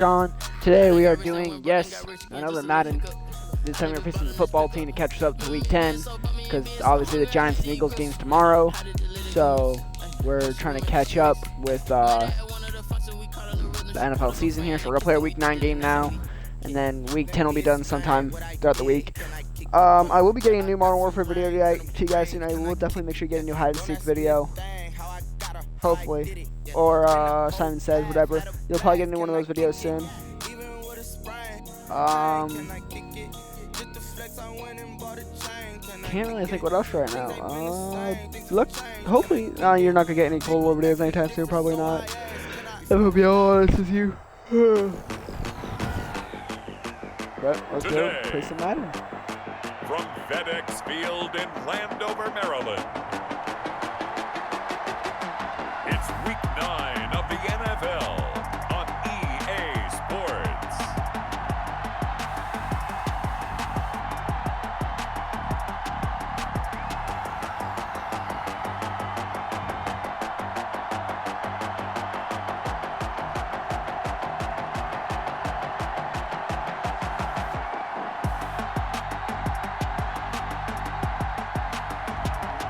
John. Today we are doing, yes, another Madden. This time we're facing the football team to catch us up to Week 10, because obviously the Giants and Eagles game's tomorrow. So we're trying to catch up with the NFL season here. So we're going to play our Week 9 game now, and then Week 10 will be done sometime throughout the week. I will be getting a new Modern Warfare video to you guys soon. I will definitely make sure you get a new hide and seek video. Hopefully. Or Simon Says, whatever. You'll probably get a new one of those videos soon. Can't really think what else right now. Look, hopefully, you're not gonna get any Cold War videos anytime soon. Probably not. I'm gonna be all honest with you. But let's go play some Madden. From FedEx Field in Landover, Maryland, it's Week 9 of the NFL on EA Sports.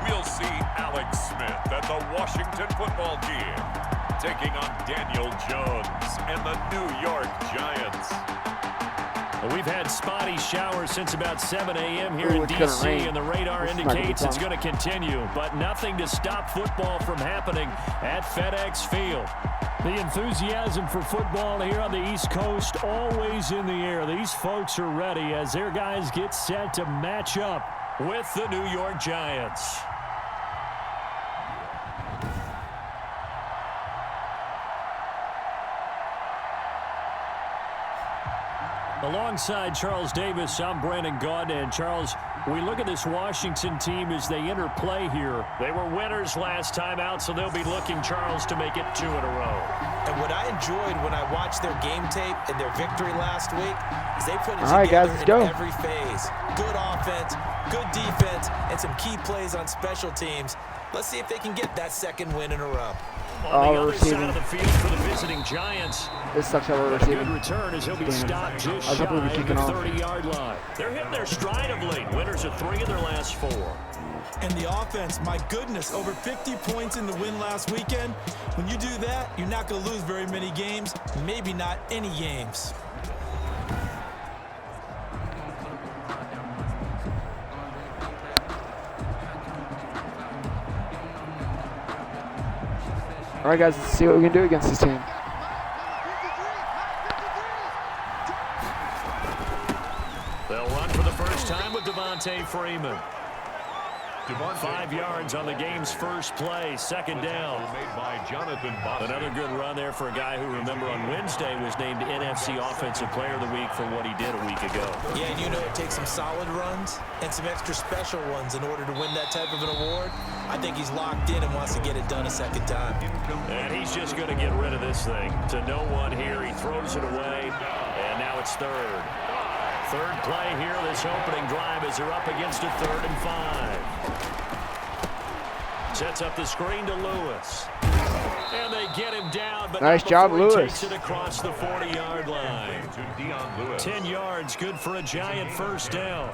We'll see Alex Smith and the Washington football team taking on Daniel Jones and the New York Giants. Well, we've had spotty showers since about 7 a.m. here in D.C., and the radar indicates it's going to continue, but nothing to stop football from happening at FedEx Field. The enthusiasm for football here on the East Coast always in the air. These folks are ready as their guys get set to match up with the New York Giants. Alongside Charles Davis, I'm Brandon Gaunt. And Charles, we look at this Washington team as they interplay here. They were winners last time out, so they'll be looking, Charles, to make it 2 in a row. And what I enjoyed when I watched their game tape and their victory last week is they put it together in every phase. Good offense, good defense, and some key plays on special teams. Let's see if they can get that second win in a row. On the other side of the field for the visiting Giants. This sucks how we're receiving. Good return as he'll be stopped just shy of the 30-yard line. They're hitting their stride of late. Winners of 3 of their last 4. And the offense, my goodness, over 50 points in the win last weekend. When you do that, you're not going to lose very many games, maybe not any games. All right, guys, let's see what we can do against this team. They'll run for the first time with Devontae Freeman. 5 yards on the game's first play, second down. Another good run there for a guy who, remember, on Wednesday was named NFC Offensive Player of the Week for what he did a week ago. Yeah, and you know it takes some solid runs and some extra special ones in order to win that type of an award. I think he's locked in and wants to get it done a second time. And he's just going to get rid of this thing. To no one here, he throws it away, and now it's third. Third play here, this opening drive as they're up against a 3rd and 5. Sets up the screen to Lewis. And they get him down, but nice job, Lewis. Takes it across the 40-yard line. 10 yards, good for a Giant first down.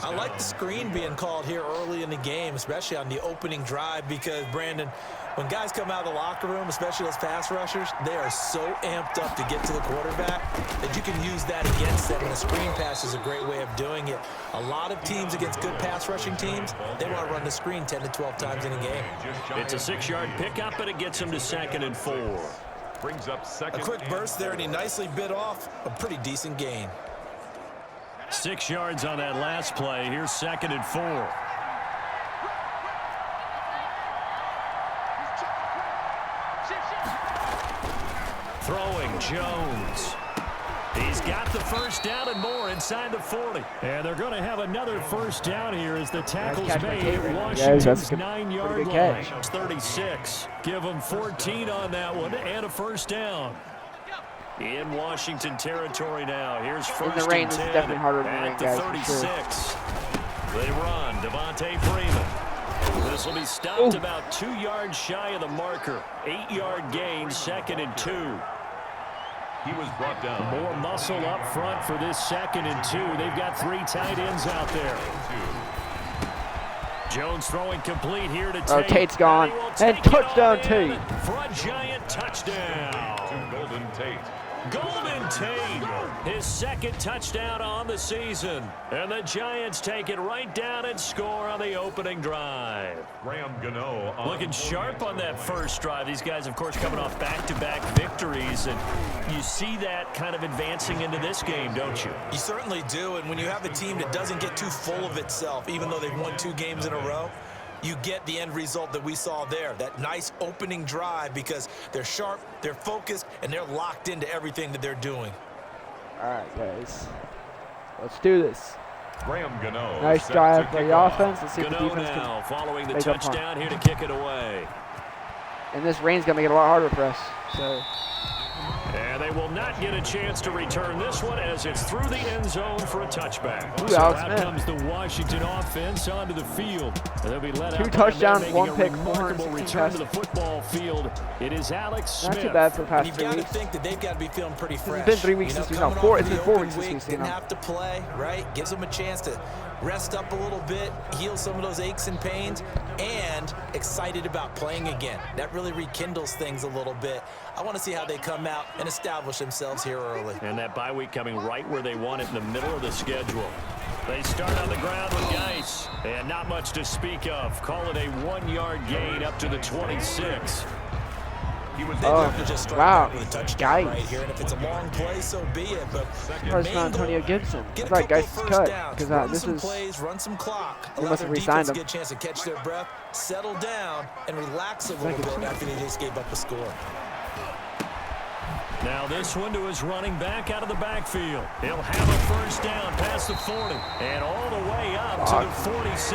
I like the screen being called here early in the game, especially on the opening drive, because, Brandon, when guys come out of the locker room, especially those pass rushers, they are so amped up to get to the quarterback that you can use that against them, and the screen pass is a great way of doing it. A lot of teams against good pass rushing teams, they want to run the screen 10 to 12 times in a game. It's a 6-yard pickup, and it gets them to 2nd and 4. Brings up second. A quick burst there, and he nicely bit off a pretty decent gain. 6 yards on that last play. Here's 2nd and 4. Throwing Jones. He's got the first down and more inside the 40. And they're going to have another first down here as the tackle's made at Washington's 9-yard line. 36. Give them 14 on that one and a first down. In Washington territory now. Here's first in the rain, and 10 this is definitely harder than the rain, at the guys, 36. They run. Devontae Freeman. This will be stopped about 2 yards shy of the marker. 8-yard gain, 2nd and 2. He was brought down. More muscle up front for this 2nd and 2. They've got 3 tight ends out there. Jones throwing complete here to Tate. Oh, Tate's gone. And touchdown, Tate. For a Giant touchdown. To Golden Tate. Golden Tate, his 2nd touchdown on the season. And the Giants take it right down and score on the opening drive. Graham Gano looking sharp on that first drive. These guys, of course, coming off back-to-back victories. And you see that kind of advancing into this game, don't you? You certainly do. And when you have a team that doesn't get too full of itself, even though they've won 2 games in a row, you get the end result that we saw there, that nice opening drive, because they're sharp, they're focused, and they're locked into everything that they're doing. All right, guys. Let's do this. Graham Gano. Nice drive by the offense. Let's see if the Gano defense now can following the make up touchdown here to kick it away. And this rain's going to make it a lot harder for us. So. And they will not get a chance to return this one as it's through the end zone for a touchback. Ooh, so Alex out Smith. comes the Washington offense onto the field. And they'll be let 2 out touchdowns, by 1 pick, remarkable 416 return to passes. the football field. It is Alex Smith. Not too bad for the past You've 3 got to weeks. think that they've got to be feeling pretty fresh. It's been 3 weeks since we coming know. off It's the been 4 open weeks since week, we've seen didn't them. have to play, right? Gives them a chance to rest up a little bit, heal some of those aches and pains, and excited about playing again. That really rekindles things a little bit. I want to see how they come out and establish themselves here early. And that bye week coming right where they want it in the middle of the schedule. They start on the ground with Geis, and not much to speak of. Call it a 1-yard gain up to the 26. Just wow. with a touchdown Geis. right here, and if it's a long play, so be it. But It's not Antonio Gibson. I thought Geis was cut because this is. plays, run some clock. They must have re-signed him. Get a chance to catch their breath, settle down, and relax a little bit after they just gave up a score. Now this one to his running back out of the backfield. He'll have a first down past the 40 and all the way up to the 46.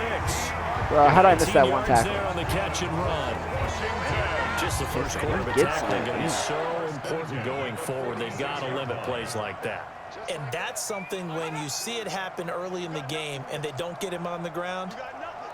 Bro, how did I miss that one tackle? There on the catch and run. Just the first quarter of tackling going to be so important going forward. They've got to limit plays like that. And that's something when you see it happen early in the game and they don't get him on the ground,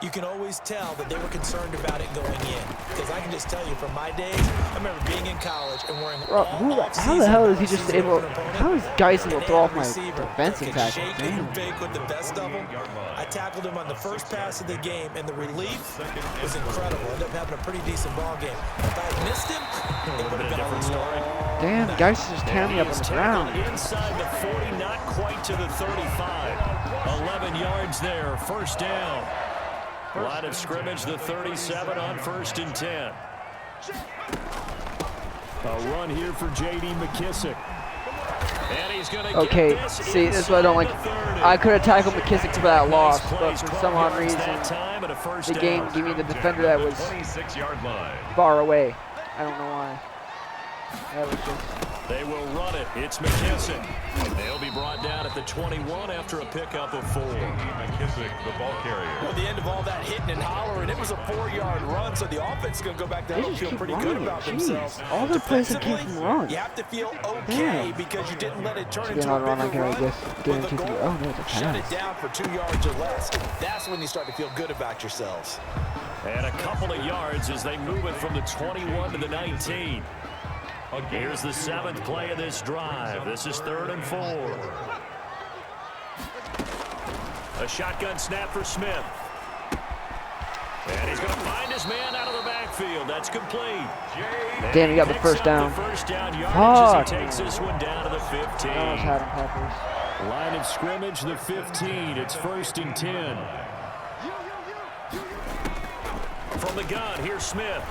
you can always tell that they were concerned about it going in. Because I can just tell you from my days, I remember being in college and wearing how the hell is he just able? How is Geis able to throw off my defensive tackle? Shake and bake with the best of them. I tackled him on the first pass of the game, and the relief was incredible. Ended up having a pretty decent ball game. If I had missed him, it would have been a different story. Damn, Geis is just tearing me up on the ground. Inside the 40, not quite to the 35. 11 yards there, first down. Line of scrimmage, the 37 on 1st and 10. A run here for J.D. McKissick. And he's going to Okay, get this see, this is what I don't like. I could have tackled McKissick for that loss, but for some odd reason, the game gave me the defender that was 26-yard line. far away. I don't know why. That was just... They will run it. It's McKissick. They'll be brought down at the 21 after a pickup of 4. McKissick, the ball carrier. Well, at the end of all that hitting and hollering, it was a 4-yard run, so the offense is going to go back down and feel pretty good about themselves. All the plays that came from runs. You have to feel okay because you didn't let it turn into a run, bigger run. With a goal, oh, no, it's a shut it pass. down for 2 yards or less. That's when you start to feel good about yourselves. And a couple of yards as they move it from the 21 to the 19. Here's the 7th play of this drive. This is 3rd and 4. A shotgun snap for Smith. And he's going to find his man out of the backfield. That's complete. Damn, he got the first down. The first down yardage as he takes this one down to the 15. Line of scrimmage, the 15. It's 1st and 10. From the gun, here's Smith.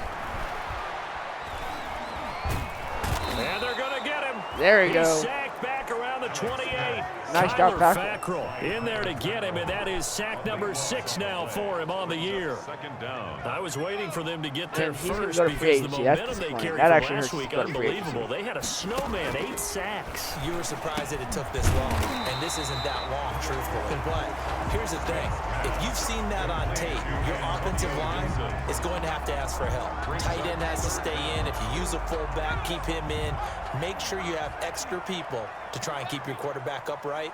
And they're going to get him. There you go. He's sacked back around the 28. Nice job, Fackrell in there to get him, and that is sack number 6 now for him on the year. 2nd down. I was waiting for them to get there He's first gonna go to free because the agency. That's momentum they disappointing. carried That from actually last hurts week, to go to free unbelievable. agency. They had a snowman, 8 sacks. You were surprised that it took this long, and this isn't that long, truthfully. But here's the thing. If you've seen that on tape, your offensive line is going to have to ask for help. Tight end has to stay in. If you use a fullback, keep him in. Make sure you have extra people to try and keep your quarterback upright.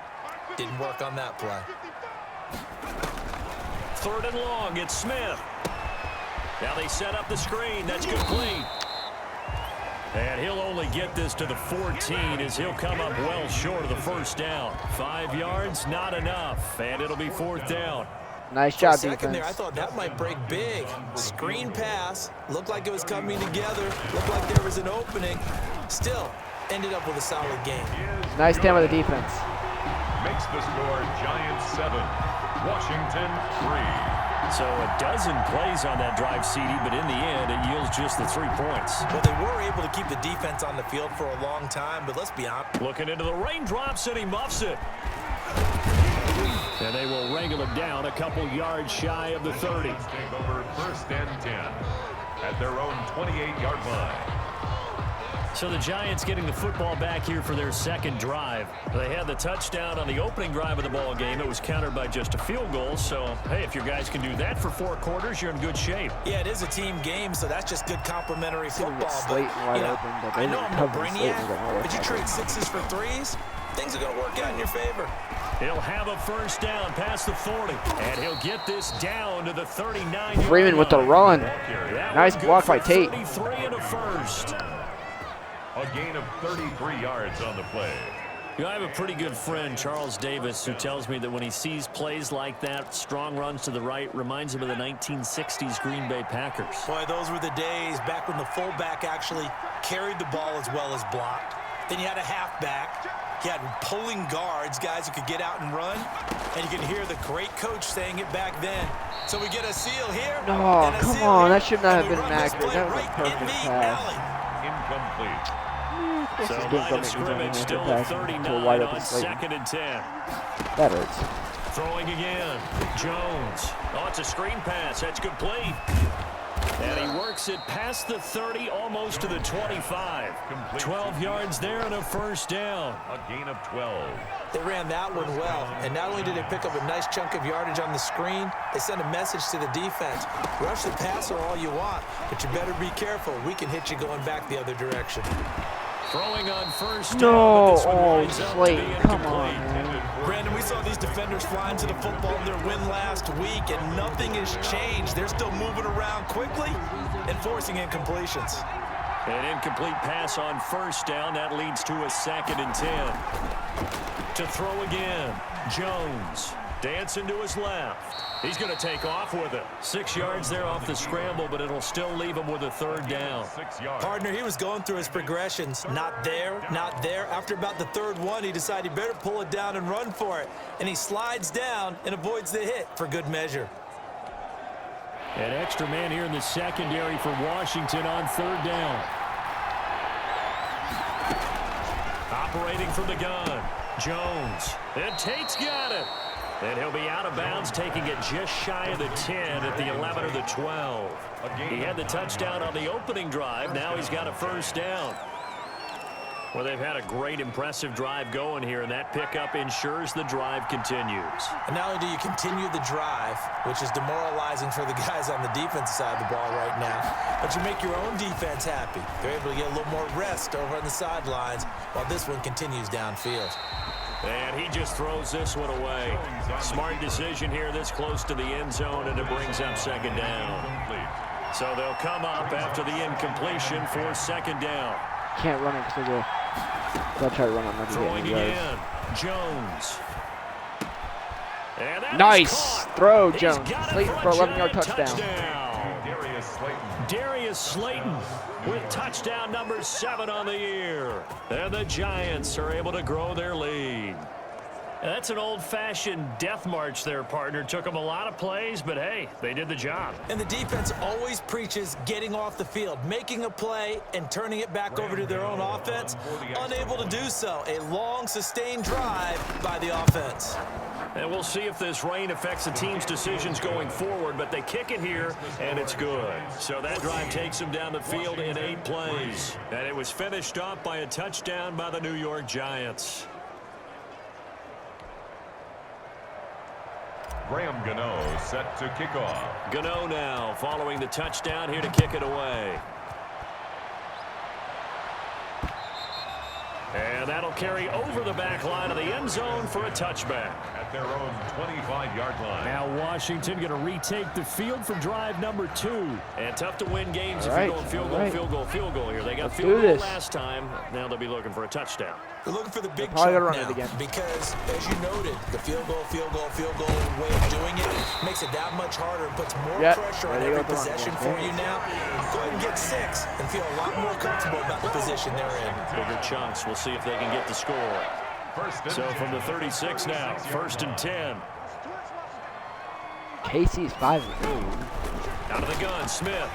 Didn't work on that play. 3rd and long, it's Smith. Now they set up the screen. That's complete. And he'll only get this to the 14 as he'll come up well short of the first down. 5 yards, not enough, and it'll be 4th down. Nice job, For a second there, I defense. thought that might break big. Screen pass, looked like it was coming together, looked like there was an opening. Still, ended up with a solid game. Nice stand by the defense. Makes the score Giants 7, Washington 3. So a dozen plays on that drive, CD, but in the end, it yields just the 3 points. Well, they were able to keep the defense on the field for a long time, but let's be honest. Looking into the raindrops, and he muffs it. And they will wrangle it down a couple yards shy of the 30. Take over 1st and 10 at their own 28-yard line. So the Giants getting the football back here for their second drive. They had the touchdown on the opening drive of the ball game. It was countered by just a field goal. So, hey, if your guys can do that for 4 quarters, you're in good shape. Yeah, it is a team game, so that's just good complimentary football. Slayton wide open, but they I know didn't I'm no cover Slayton. brainiac, but you trade 6s for 3s, things are going to work out in your favor. He'll have a first down past the 40, and he'll get this down to the 39. Freeman with the run. Nice block by Tate. 33 and a first. A gain of 33 yards on the play. You know, I have a pretty good friend, Charles Davis, who tells me that when he sees plays like that, strong runs to the right, reminds him of the 1960s Green Bay Packers. Boy, those were the days back when the fullback actually carried the ball as well as blocked. Then you had a halfback. You had pulling guards, guys who could get out and run. And you can hear the great coach saying it back then. So we get a seal here. No, and a come seal on. here, That should not have and we been run this accurate. play That was a right perfect in the pass. alley. Incomplete. So line of scrimmage still at 39 on 2nd and 10. That hurts. Throwing again. Jones. Oh, it's a screen pass. That's complete. And he works it past the 30, almost to the 25. 12 yards there and a first down. A gain of 12. They ran that one well, and not only did they pick up a nice chunk of yardage on the screen, they sent a message to the defense. Rush the passer all you want, but you better be careful. We can hit you going back the other direction. Throwing on first down. No, but this one oh, winds up to be Slayton, come on, incomplete. man. Brandon, we saw these defenders flying to the football in their win last week, and nothing has changed. They're still moving around quickly and forcing incompletions. An incomplete pass on first down. That leads to a 2nd and 10. To throw again. Jones dancing to his left. He's going to take off with it. 6 yards there off the scramble, but it'll still leave him with a 3rd down. 6 yards. Partner, he was going through his progressions. Not there, not there. After about the 3rd one, he decided he better pull it down and run for it. And he slides down and avoids the hit for good measure. An extra man here in the secondary for Washington on 3rd down. Operating from the gun. Jones. And Tate's got it. And he'll be out of bounds, taking it just shy of the 10 at the 11 or the 12. He had the touchdown on the opening drive. Now he's got a first down. Well, they've had a great, impressive drive going here, and that pickup ensures the drive continues. And not only do you continue the drive, which is demoralizing for the guys on the defensive side of the ball right now, but you make your own defense happy. They're able to get a little more rest over on the sidelines while this one continues downfield. And he just throws this one away. Smart decision here this close to the end zone, and it brings up 2nd down. So they'll come up after the incompletion for 2nd down. Can't run it because they'll try to run on Throwing again. Jones. And that nice is caught. throw, He's Jones. got it Slayton for for a 11-yard giant touchdown. Darius Slayton. Darius Slayton with touchdown number 7 on the year. And the Giants are able to grow their lead. That's an old-fashioned death march there, partner. Took them a lot of plays, but hey, they did the job. And the defense always preaches getting off the field, making a play, and turning it back over to their own offense. Unable to do so. A long, sustained drive by the offense. And we'll see if this rain affects the team's decisions going forward, but they kick it here, and it's good. So that drive takes them down the field in 8 plays. And it was finished off by a touchdown by the New York Giants. Graham Gano set to kick off. Gano now following the touchdown here to kick it away. And And that'll carry over the back line of the end zone for a touchback. At their own 25-yard line. Now Washington going to retake the field for drive number 2. And tough to win games if you're going field goal here. They got field goal last time. Now they'll be looking for a touchdown. They're looking for the big chunk now because, as you noted, the field goal way of doing it makes it that much harder and puts more pressure on every possession for you now. Go ahead and get 6 and feel a lot more comfortable about the position they're in. Bigger chunks. We'll see if they can get the score. So from the 36 now, 1st and 10. Casey's 5-3. Out of the gun, Smith.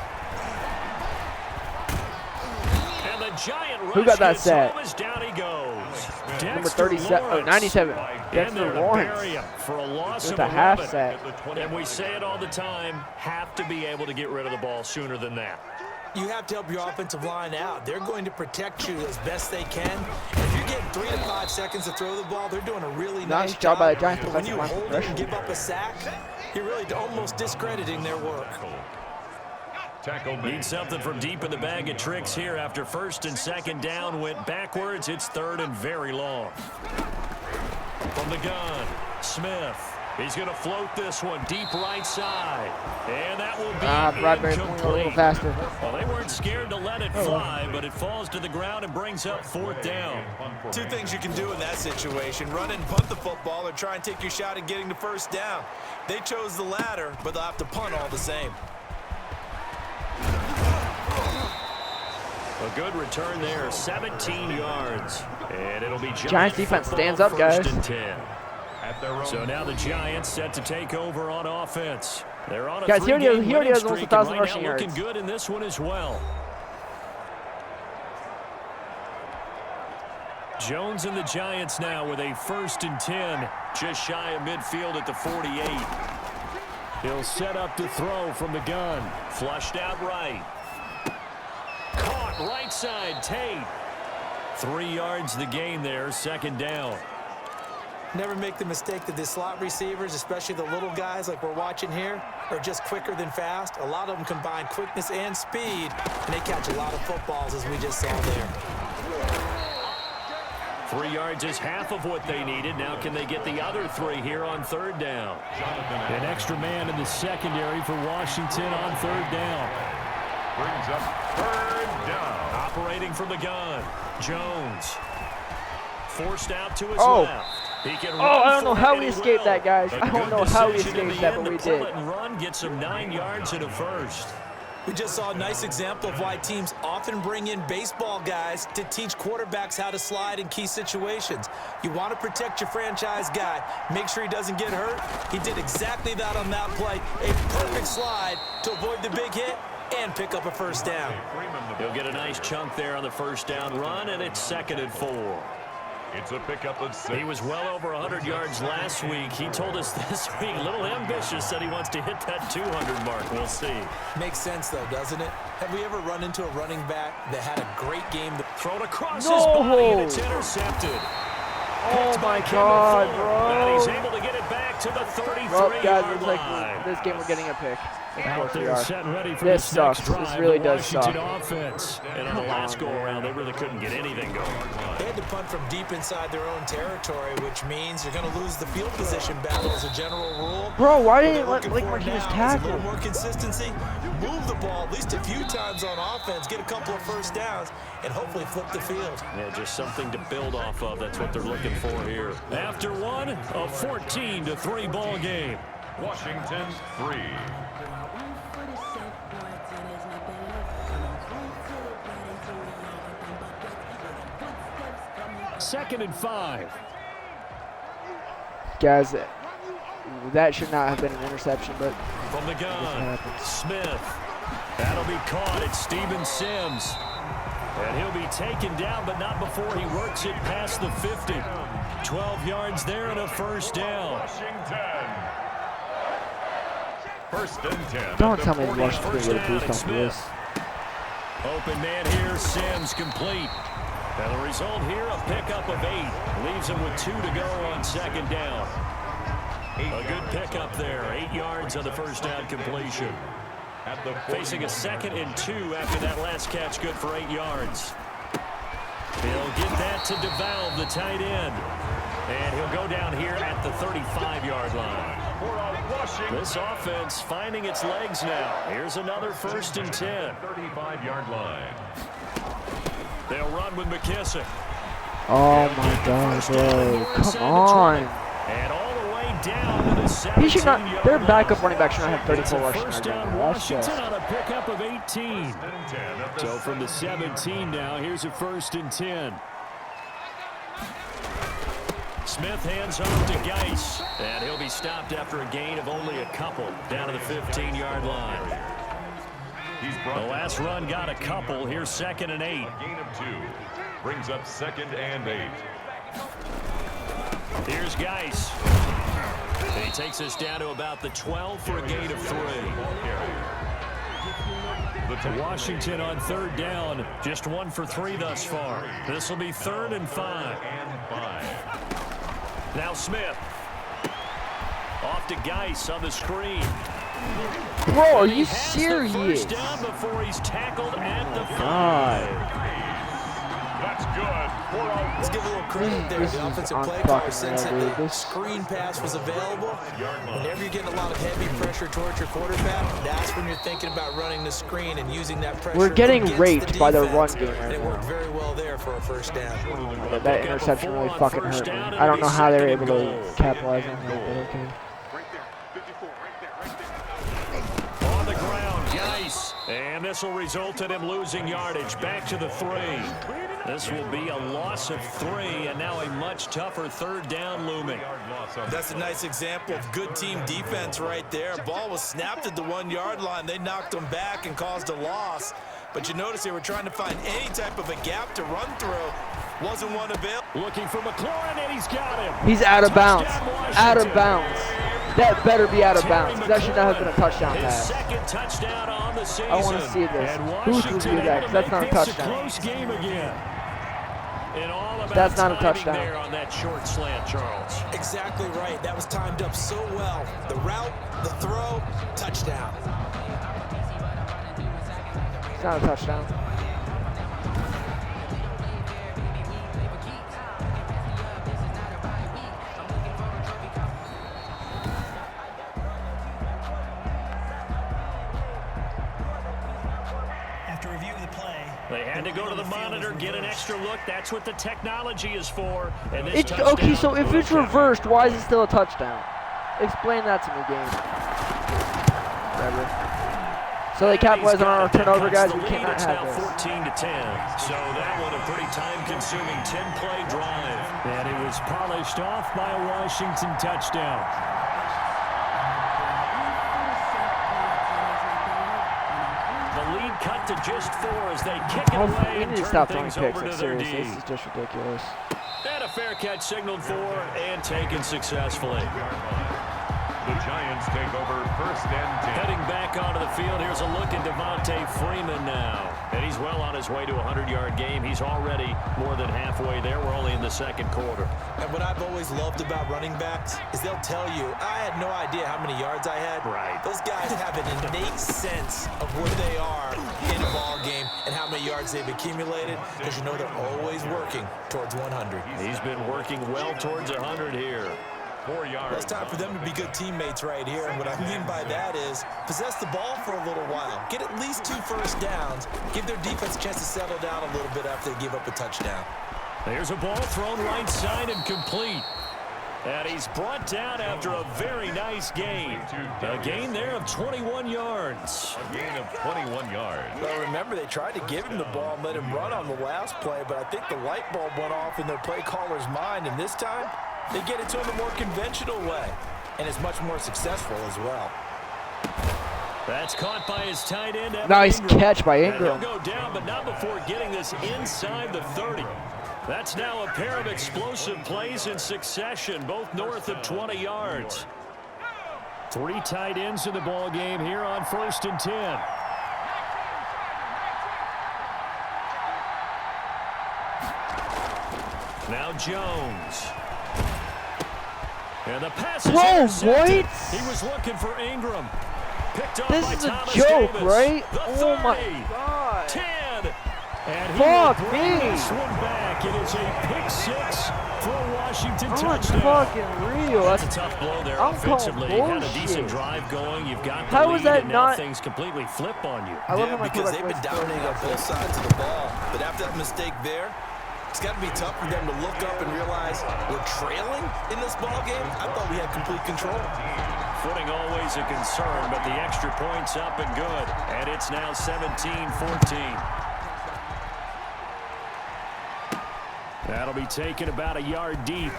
And the giant rush. Who got that set? Down he goes. Number 37, 97. Dexter Lawrence. For a loss with a half set. And we say it all the time, have to be able to get rid of the ball sooner than that. You have to help your offensive line out. They're going to protect you as best they can. If you're getting 3 to 5 seconds to throw the ball, they're doing a really nice job by the Giants. When you hold it and give up a sack, you're really almost discrediting their work. Need something from deep in the bag of tricks here after 1st and 2nd down went backwards. It's 3rd and very long. From the gun, Smith. He's going to float this one deep right side. And that will be incomplete. A little faster. Well, they weren't scared to let it fly, but it falls to the ground and brings up 4th down. 2 things you can do in that situation. Run and punt the football or try and take your shot at getting the 1st down. They chose the latter, but they'll have to punt all the same. A good return there, 17 yards. And it'll be Giants defense stands up, guys. 1st and 10. So now the Giants set to take over on offense. They're on a guys, he already has almost 1,000 right rushing yards. Looking good in this one as well. Jones and the Giants now with a 1st and 10, just shy of midfield at the 48. He'll set up to throw from the gun. Flushed out right. Caught right side, Tate. 3 yards the gain there, 2nd down. Never make the mistake that the slot receivers, especially the little guys like we're watching here, are just quicker than fast. A lot of them combine quickness and speed, and they catch a lot of footballs, as we just saw there. 3 yards is half of what they needed. Now can they get the other 3 here on 3rd down? An extra man in the secondary for Washington on 3rd down. Brings up 3rd down. Operating from the gun. Jones. Forced out to his left. I don't know how we escaped that, guys. I don't know how we escaped that, but we did. Run gets him 9 yards and a 1st. We just saw a nice example of why teams often bring in baseball guys to teach quarterbacks how to slide in key situations. You want to protect your franchise guy. Make sure he doesn't get hurt. He did exactly that on that play. A perfect slide to avoid the big hit and pick up a 1st down. He'll get a nice chunk there on the 1st down run, and it's 2nd and 4. It's a pickup of 6. He was well over 100 yards last week. He told us this week, a little ambitious, said he wants to hit that 200 mark. We'll see. Makes sense, though, doesn't it? Have we ever run into a running back that had a great game? Thrown across his body, and it's intercepted. Oh, my God, bro. And he's able to get it back to the 33-yard well, guys, looks line. like this game we're getting a pick. Out there set ready for this sucks. This really does suck. Offense. And on the last go-around, they really couldn't get anything going. They had to punt from deep inside their own territory, which means you're going to lose the field position battle as a general rule. Bro, why didn't you let Blake Martinez tackle? A little more consistency, move the ball at least a few times on offense, get a couple of 1st downs, and hopefully flip the field. Yeah, just something to build off of. That's what they're looking for here. After one, a 14-3 ball game. Washington 3. 2nd and 5. Guys, that should not have been an interception, but from the gun, Smith. That'll be caught. It's Steven Sims. And he'll be taken down, but not before he works it past the 50. 12 yards there and a 1st down. Washington. 1st and 10. Don't tell me Washington's going to get a boost off this. Open man here, Sims complete. And the result here, a pickup of 8. Leaves him with 2 to go on 2nd down. A good pickup there. 8 yards on the 1st down completion. Facing a 2nd and 2 after that last catch, good for 8 yards. He'll get that to DeValve, the tight end. And he'll go down here at the 35-yard line. This offense finding its legs now. Here's another 1st and 10. 35-yard line. They'll run with McKissick. Oh my God, bro! Come on. And all the way down to the 17-yard line. He should not. Their backup running back should not have 34 rushing yards. That's just. On a pickup of 18. So from the 17 now, here's a 1st and 10. Smith hands off to Geis, and he'll be stopped after a gain of only a couple down to the 15-yard line. The last run got a couple. Here's 2nd and 8. A gain of 2 brings up 2nd and 8. Here's Geis. He takes us down to about the 12 for a gain of 3. Washington on 3rd down, just 1 for 3 thus far. This will be 3rd and 5. Now Smith. Off to Geis on the screen. Bro, are you serious? First down before he's tackled at the 5. That's good. Let's give a little credit there. The offensive play caller sense that the screen pass was available. Whenever you're getting a lot of heavy pressure towards your quarterback, that's when you're thinking about running the screen and using that pressure. We're getting raped by the run game right and it now. worked very well there for a 1st down. Oh, that interception really fucking hurt me. I don't know how they were able to capitalize on that, but okay. On the ground, Geis. And this will result in him losing yardage. Back to the 3. This will be a loss of 3, and now a much tougher 3rd down looming. That's a nice example of good team defense right there. Ball was snapped at the 1-yard line. They knocked them back and caused a loss. But you notice they were trying to find any type of a gap to run through. Wasn't one available. Looking for McLaurin, and he's got him. He's out of bounds. Out of bounds. That better be out of bounds. That should not have been a touchdown pass. His 2nd touchdown on the season. I want to see this. Who's review that? Because that's not a touchdown. Close game again. That's not a touchdown. There on that short slant, Charles. Exactly right. That was timed up so well. The route, the throw, touchdown. It's not a touchdown. They had to go to the monitor, get an extra look. That's what the technology is for. And this Okay, so if it's reversed, why is it still a touchdown? Explain that to me, game. Whatever. So they capitalize on our turnover, guys. We cannot have this. 14-10. So that one a pretty time-consuming 10-play drive. And it was polished off by a Washington touchdown. Cut to just 4 as they kick it away and turn things over to their D. This is just ridiculous. And a fair catch signaled for and taken successfully. The Giants take over 1st and 10. Heading back onto the field, here's a look at Devontae Freeman now. And he's well on his way to a 100-yard game. He's already more than halfway there. We're only in the 2nd quarter. And what I've always loved about running backs is they'll tell you, I had no idea how many yards I had. Right. Those guys have an innate sense of where they are in a ball game and how many yards they've accumulated, because you know they're always working towards 100. He's been working well towards 100 here. 4 yards. Well, it's time for them to be good teammates right here, and what I mean by that is possess the ball for a little while. Get at least 2 first downs. Give their defense a chance to settle down a little bit after they give up a touchdown. There's a ball thrown right side and complete. And he's brought down after a very nice gain. A gain there of 21 yards. A gain of 21 yards. Well, remember, they tried to give him the ball and let him run on the last play, but I think the light bulb went off in their play caller's mind, and this time they get it to him a more conventional way, and it's much more successful as well. That's caught by his tight end. Nice catch by Ingram. He'll go down, but not before getting this inside the 30. That's now a pair of explosive plays in succession, both north of 20 yards. 3 tight ends in the ball game here on 1st and 10. Now Jones. And the pass is intercepted. He was looking for Ingram. Picked off This by is a Thomas joke, Davis. right? The Oh my 30, God. 10, And he Fuck will bring me. this one back. It is a pick six for a Washington I'm touchdown. fucking real. That's a tough blow there I'm offensively. calling You had a bullshit. decent drive going. You've got the How lead, was that and now not- things completely flip on you. I love Yeah, how my because quarterback they've been plays dominating on quarterback. both sides of the ball. But after that mistake there, it's got to be tough for them to look up and realize we're trailing in this ball game. I thought we had complete control. Footing always a concern, but the extra point's up and good. And it's now 17-14. That'll be taken about a yard deep.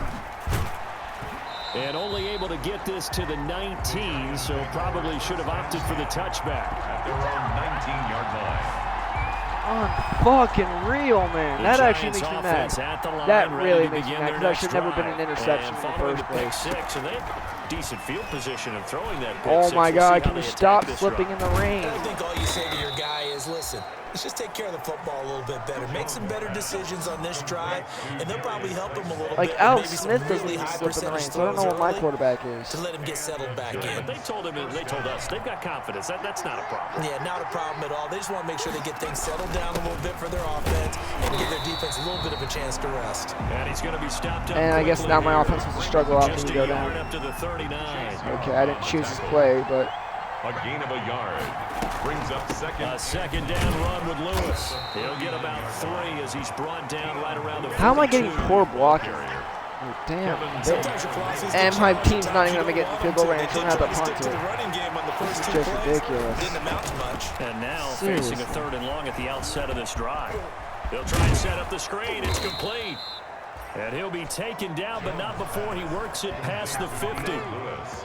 And only able to get this to the 19, so probably should have opted for the touchback. At their own 19-yard line. Fucking real, man. The That actually Giants makes me offense mad. at the line, That ready really to makes me begin mad their because that next should never been an drive. interception And in the following first the pick place. six, and they have decent field position of throwing that pick Oh six. my We'll see God, how can they you attack stop this slipping drive. in the rain? I think all you say to your guy is, listen, let's just take care of the football a little bit better. Make some better decisions on this drive, and they'll probably help him a little Like bit. Alex Maybe some Smith doesn't really even high slip in the rain, percentage so I don't know what my throws quarterback early is. to let him get settled back in. But they told us they've got confidence. That's not a problem. Yeah, not a problem at all. They just want to make sure they get things settled down a little bit for their offense and give their defense a little bit of a chance to rest. And he's going to be stopped up And I guess quickly now my here. offense was a struggle after Just we a go yard down. up to the 39. Okay, I didn't choose his play, but A gain of a yard. Brings up second. A second down run with Lewis. He'll get about 3 as he's brought down right around the 42. how am I getting poor blocking? Oh, damn. Sometimes your philosophy is to And my challenge team's the not time even gonna you get go field on goal to. range. They We're gonna have tried to stick punt to it. the running game on the first This is two just plays. ridiculous. Didn't amount to much. And now Seriously. facing a 3rd and long at the outset of this drive. They'll try and set up the screen. It's complete. And he'll be taken down, but not before he works it past the 50. Lewis.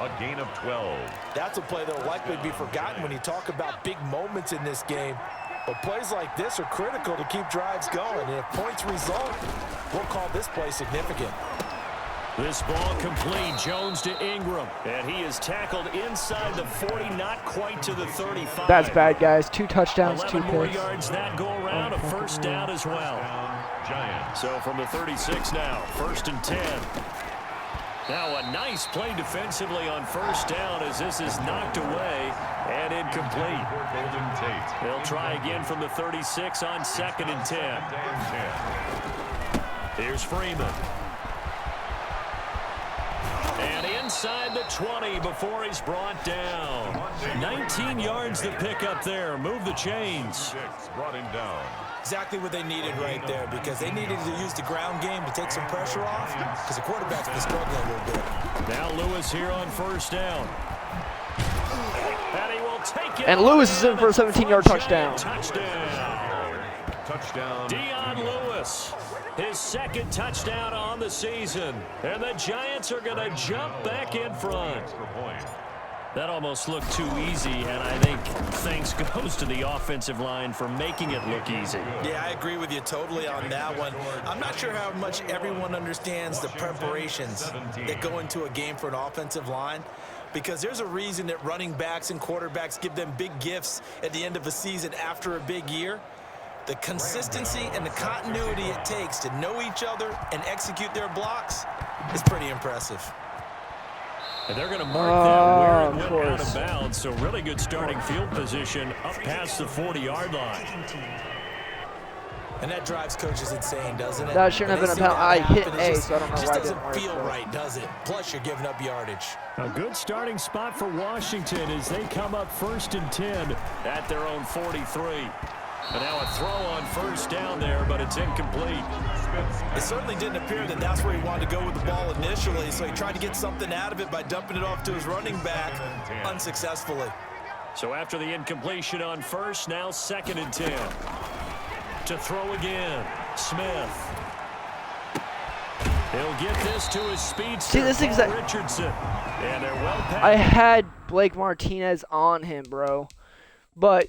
A gain of 12. That's a play that will likely be forgotten when you talk about big moments in this game. But plays like this are critical to keep drives going. And if points result, we'll call this play significant. This ball complete. Jones to Ingram. And he is tackled inside the 40, not quite to the 35. That's bad, guys. 2 touchdowns, 2 11 more picks. yards that go around. A first down as well. Giants. So from the 36 now, 1st and 10. Now a nice play defensively on first down as this is knocked away and incomplete. Golden Tate. They'll try again from the 36 on 2nd and 10. Here's Freeman. And inside the 20 before he's brought down. 19 yards to pick up there. Move the chains. 6 brought him down. Exactly what they needed right there, because they needed to use the ground game to take some pressure off, because the quarterback's been struggling a little bit. Now Lewis here on first down. And he will take it. And Lewis is in for a 17-yard touchdown. Touchdown. Dion Lewis, his 2nd touchdown on the season. And the Giants are going to jump back in front. Extra point. That almost looked too easy, and I think thanks goes to the offensive line for making it look easy. Yeah, I agree with you totally on that one. I'm not sure how much everyone understands the preparations that go into a game for an offensive line, because there's a reason that running backs and quarterbacks give them big gifts at the end of a season after a big year. The consistency and the continuity it takes to know each other and execute their blocks is pretty impressive. And they're going to mark that where it of went out of course. bounds. So really good starting field position up past the 40-yard line. And that drives coaches insane, doesn't it? That shouldn't When have they been a see penalty. that I hit happen, A, it so I don't know just why it doesn't didn't work, feel but- right, does it? Plus, you're giving up yardage. A good starting spot for Washington as they come up 1st and 10 at their own 43. And now a throw on first down there, but it's incomplete. It certainly didn't appear that that's where he wanted to go with the ball initially, so he tried to get something out of it by dumping it off to his running back unsuccessfully. So after the incompletion on first, now 2nd and 10. To throw again, Smith. He'll get this to his speedster, See, this Paul exact- Richardson. And they're well past. I had Blake Martinez on him, bro. But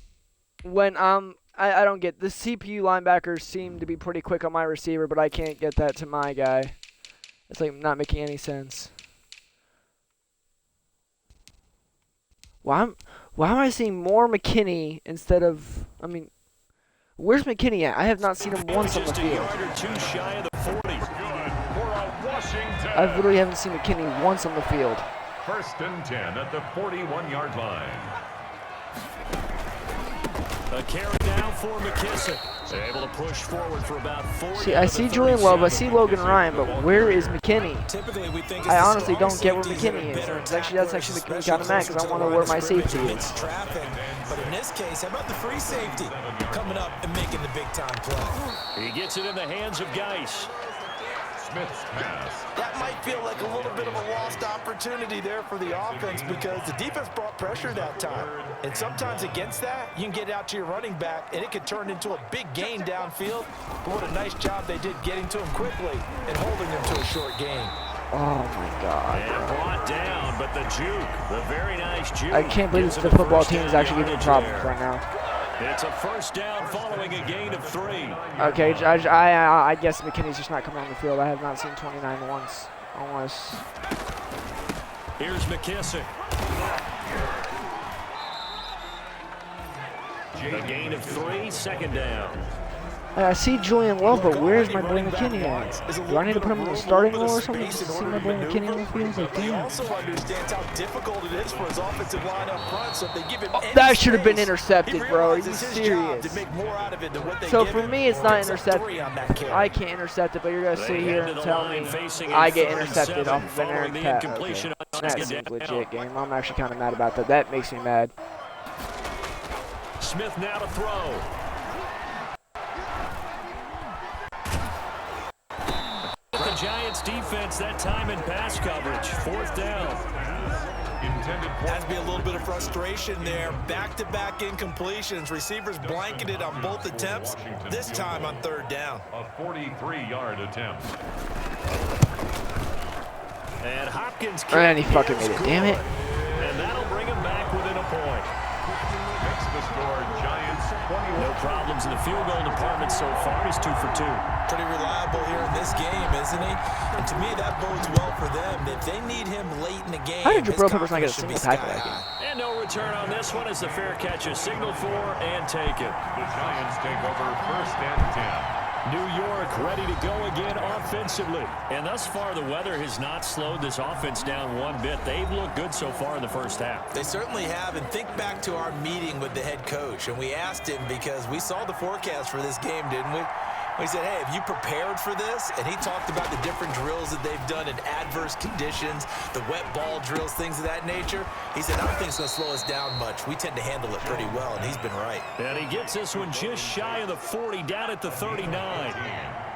when I don't get the CPU linebackers seem to be pretty quick on my receiver, but I can't get that to my guy. It's like not making any sense. Why am I seeing more McKinney instead of? I mean, where's McKinney at? I have not seen him once on the Just a field. yard or two shy of the 40. Good for a Washington. I literally haven't seen McKinney once on the field. 1st and 10 at the 41-yard line. A carry down for McKissick. They're able to push forward for about 40. See, I see Julian Love, I see Logan Ryan, but where is McKinney? Typically, we think I honestly don't get where McKinney is. That's actually the kind of mad because I want to know where my safety is. Traffic, but in this case, how about the free safety coming up and making the big time play? He gets it in the hands of Geis. Smith's pass. That might feel like a little bit of a lost opportunity there for the offense because the defense brought pressure that time. And sometimes against that, you can get out to your running back, and it could turn into a big gain downfield. But what a nice job they did getting to him quickly and holding him to a short gain. Oh, my God. And brought down, but the juke, the very nice juke. I can't believe the football team is actually giving me problems right now. It's a first down following a gain of 3. Okay, I guess McKinney's just not coming on the field. I have not seen 29 once, unless... Here's McKissick. A gain of 3, second down. I see Julian Love, but where's my boy McKinney at? Do I need to put him in the starting role or something to see my boy McKinney on the field? Like, He damn. also understands how difficult it is for his offensive line up front, so if they give him any That should have been space, intercepted, he bro. Are you realizes his job to serious? make more out of it than what they So give for him. me, it's not Picks up 3 intercepted. on that carry. I can't intercept it, but you're going to sit They here head to and the tell line me facing I a get 37 intercepted off of an following errant the pass. incompletion Okay. on That second seems down. legit, game. I'm actually kind of mad about that. That makes me mad. Smith now to throw. The Giants defense that time in pass coverage. 4th down. Has to be a little bit of frustration there. Back-to-back incompletions. Receivers blanketed on both attempts, this time on 3rd down. A 43-yard attempt. And Hopkins And he fucking made it. Damn it. And that'll bring him back within a point. Makes the score Giants 21. No problems in the field goal department so far. He's 2 for 2. Pretty reliable here in this game, isn't he? And to me, that bodes well for them. If they need him late in the game, How did his Jabril Peppers not get a confidence single should be tackle that sky game? high. And no return on this one as the fair catch is signaled for and taken. The Giants take over 1st and 10. New York ready to go again offensively. And thus far, the weather has not slowed this offense down one bit. They've looked good so far in the first half. They certainly have, and think back to our meeting with the head coach, and we asked him because we saw the forecast for this game, didn't we? We said, hey, have you prepared for this? And he talked about the different drills that they've done in adverse conditions, the wet ball drills, things of that nature. He said, I don't think it's going to slow us down much. We tend to handle it pretty well, and he's been right. And he gets this one just shy of the 40, down at the 39.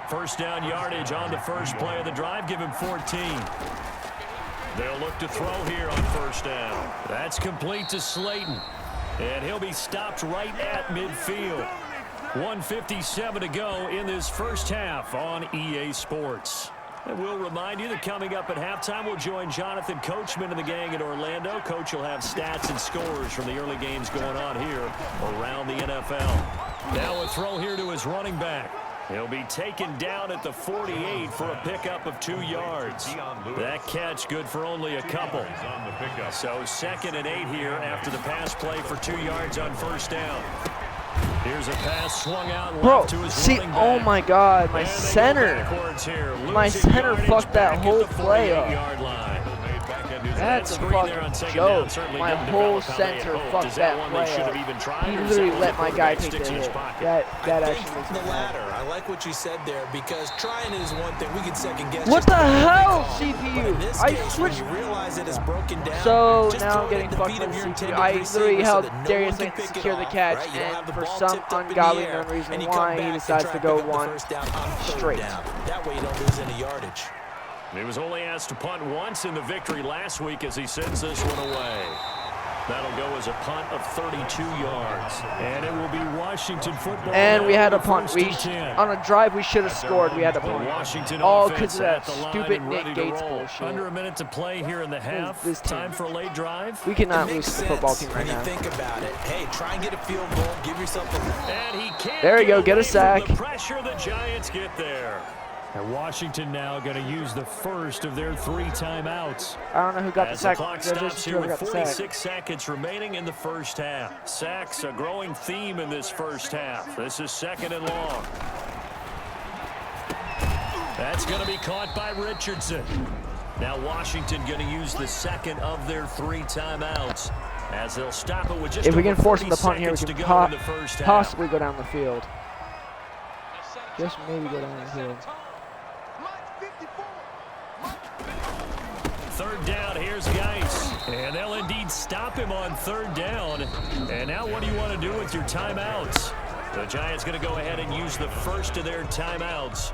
First down yardage on the first play of the drive. Give him 14. They'll look to throw here on 1st down. That's complete to Slayton. And he'll be stopped right at midfield. 1:57 to go in this first half on EA Sports. And we'll remind you that coming up at halftime, we'll join Jonathan Coachman and the gang in Orlando. Coach will have stats and scores from the early games going on here around the NFL. Now a throw here to his running back. He'll be taken down at the 48 for a pickup of 2 yards. That catch good for only a couple. So 2nd and 8 here after the pass play for 2 yards on 1st down. Here's a pass swung out left to his running back. Oh my God, my And they go center. backwards here. My Losing center yardage fucked that back at whole the play up. 48-yard line. That's a Screen there on fucking second joke. down certainly My didn't whole develop how they had center hoped. fucked Is that that one they play should have up. even tried, He or is that literally one let the my guy quarterback take sticks the in his hit. pocket? That I actually think makes me the mad. latter. I like what you said there because trying is one thing. We can second guess. What just the about every hell, call. CPU? But in this I case, when switched. you realize it is broken down, So just now throw I'm it getting at the fucked feet by of the your CPU. intended I receiver literally so held that no Darius one can Slayton to pick it secure the off, catch, right? You don't have and the for ball some tipped up in the ungodly air, known reason and you come why back he and decides try to pick go up the one first down on 3rd straight. down. That way you don't lose any yardage. He was only asked to punt once in the victory last week as he sends this one away. That'll go as a punt of 32 yards. And it will be Washington football. And we had a now punt. first We and 10. on a drive we should have scored. We had a The punt. Washington All offense because of that at the line stupid and Nick ready to Gates roll. bullshit. Under a minute to play here in the half. this team. Time for a late drive. We cannot It lose makes to the football sense team right when now. you think about it. Hey, try and get a field goal. Give yourself a... And he can't There you go, get a away from sack. The pressure the Giants get there. And Washington now going to use the first of their 3 timeouts. I don't know who got the As sack. the clock Just stops here whoever with got the sack. 46 seconds remaining in the first half. Sacks a growing theme in this first half. This is 2nd and long. That's going to be caught by Richardson. Now Washington going to use the 2nd of their 3 timeouts. As they'll stop it with just if we can over force them 30 to punt here, we seconds can to go in the first half. possibly go down the field. Just maybe go down the field. Third down, here's Geis. And they'll indeed stop him on third down. And now what do you want to do with your timeouts? The Giants going to go ahead and use the first of their timeouts.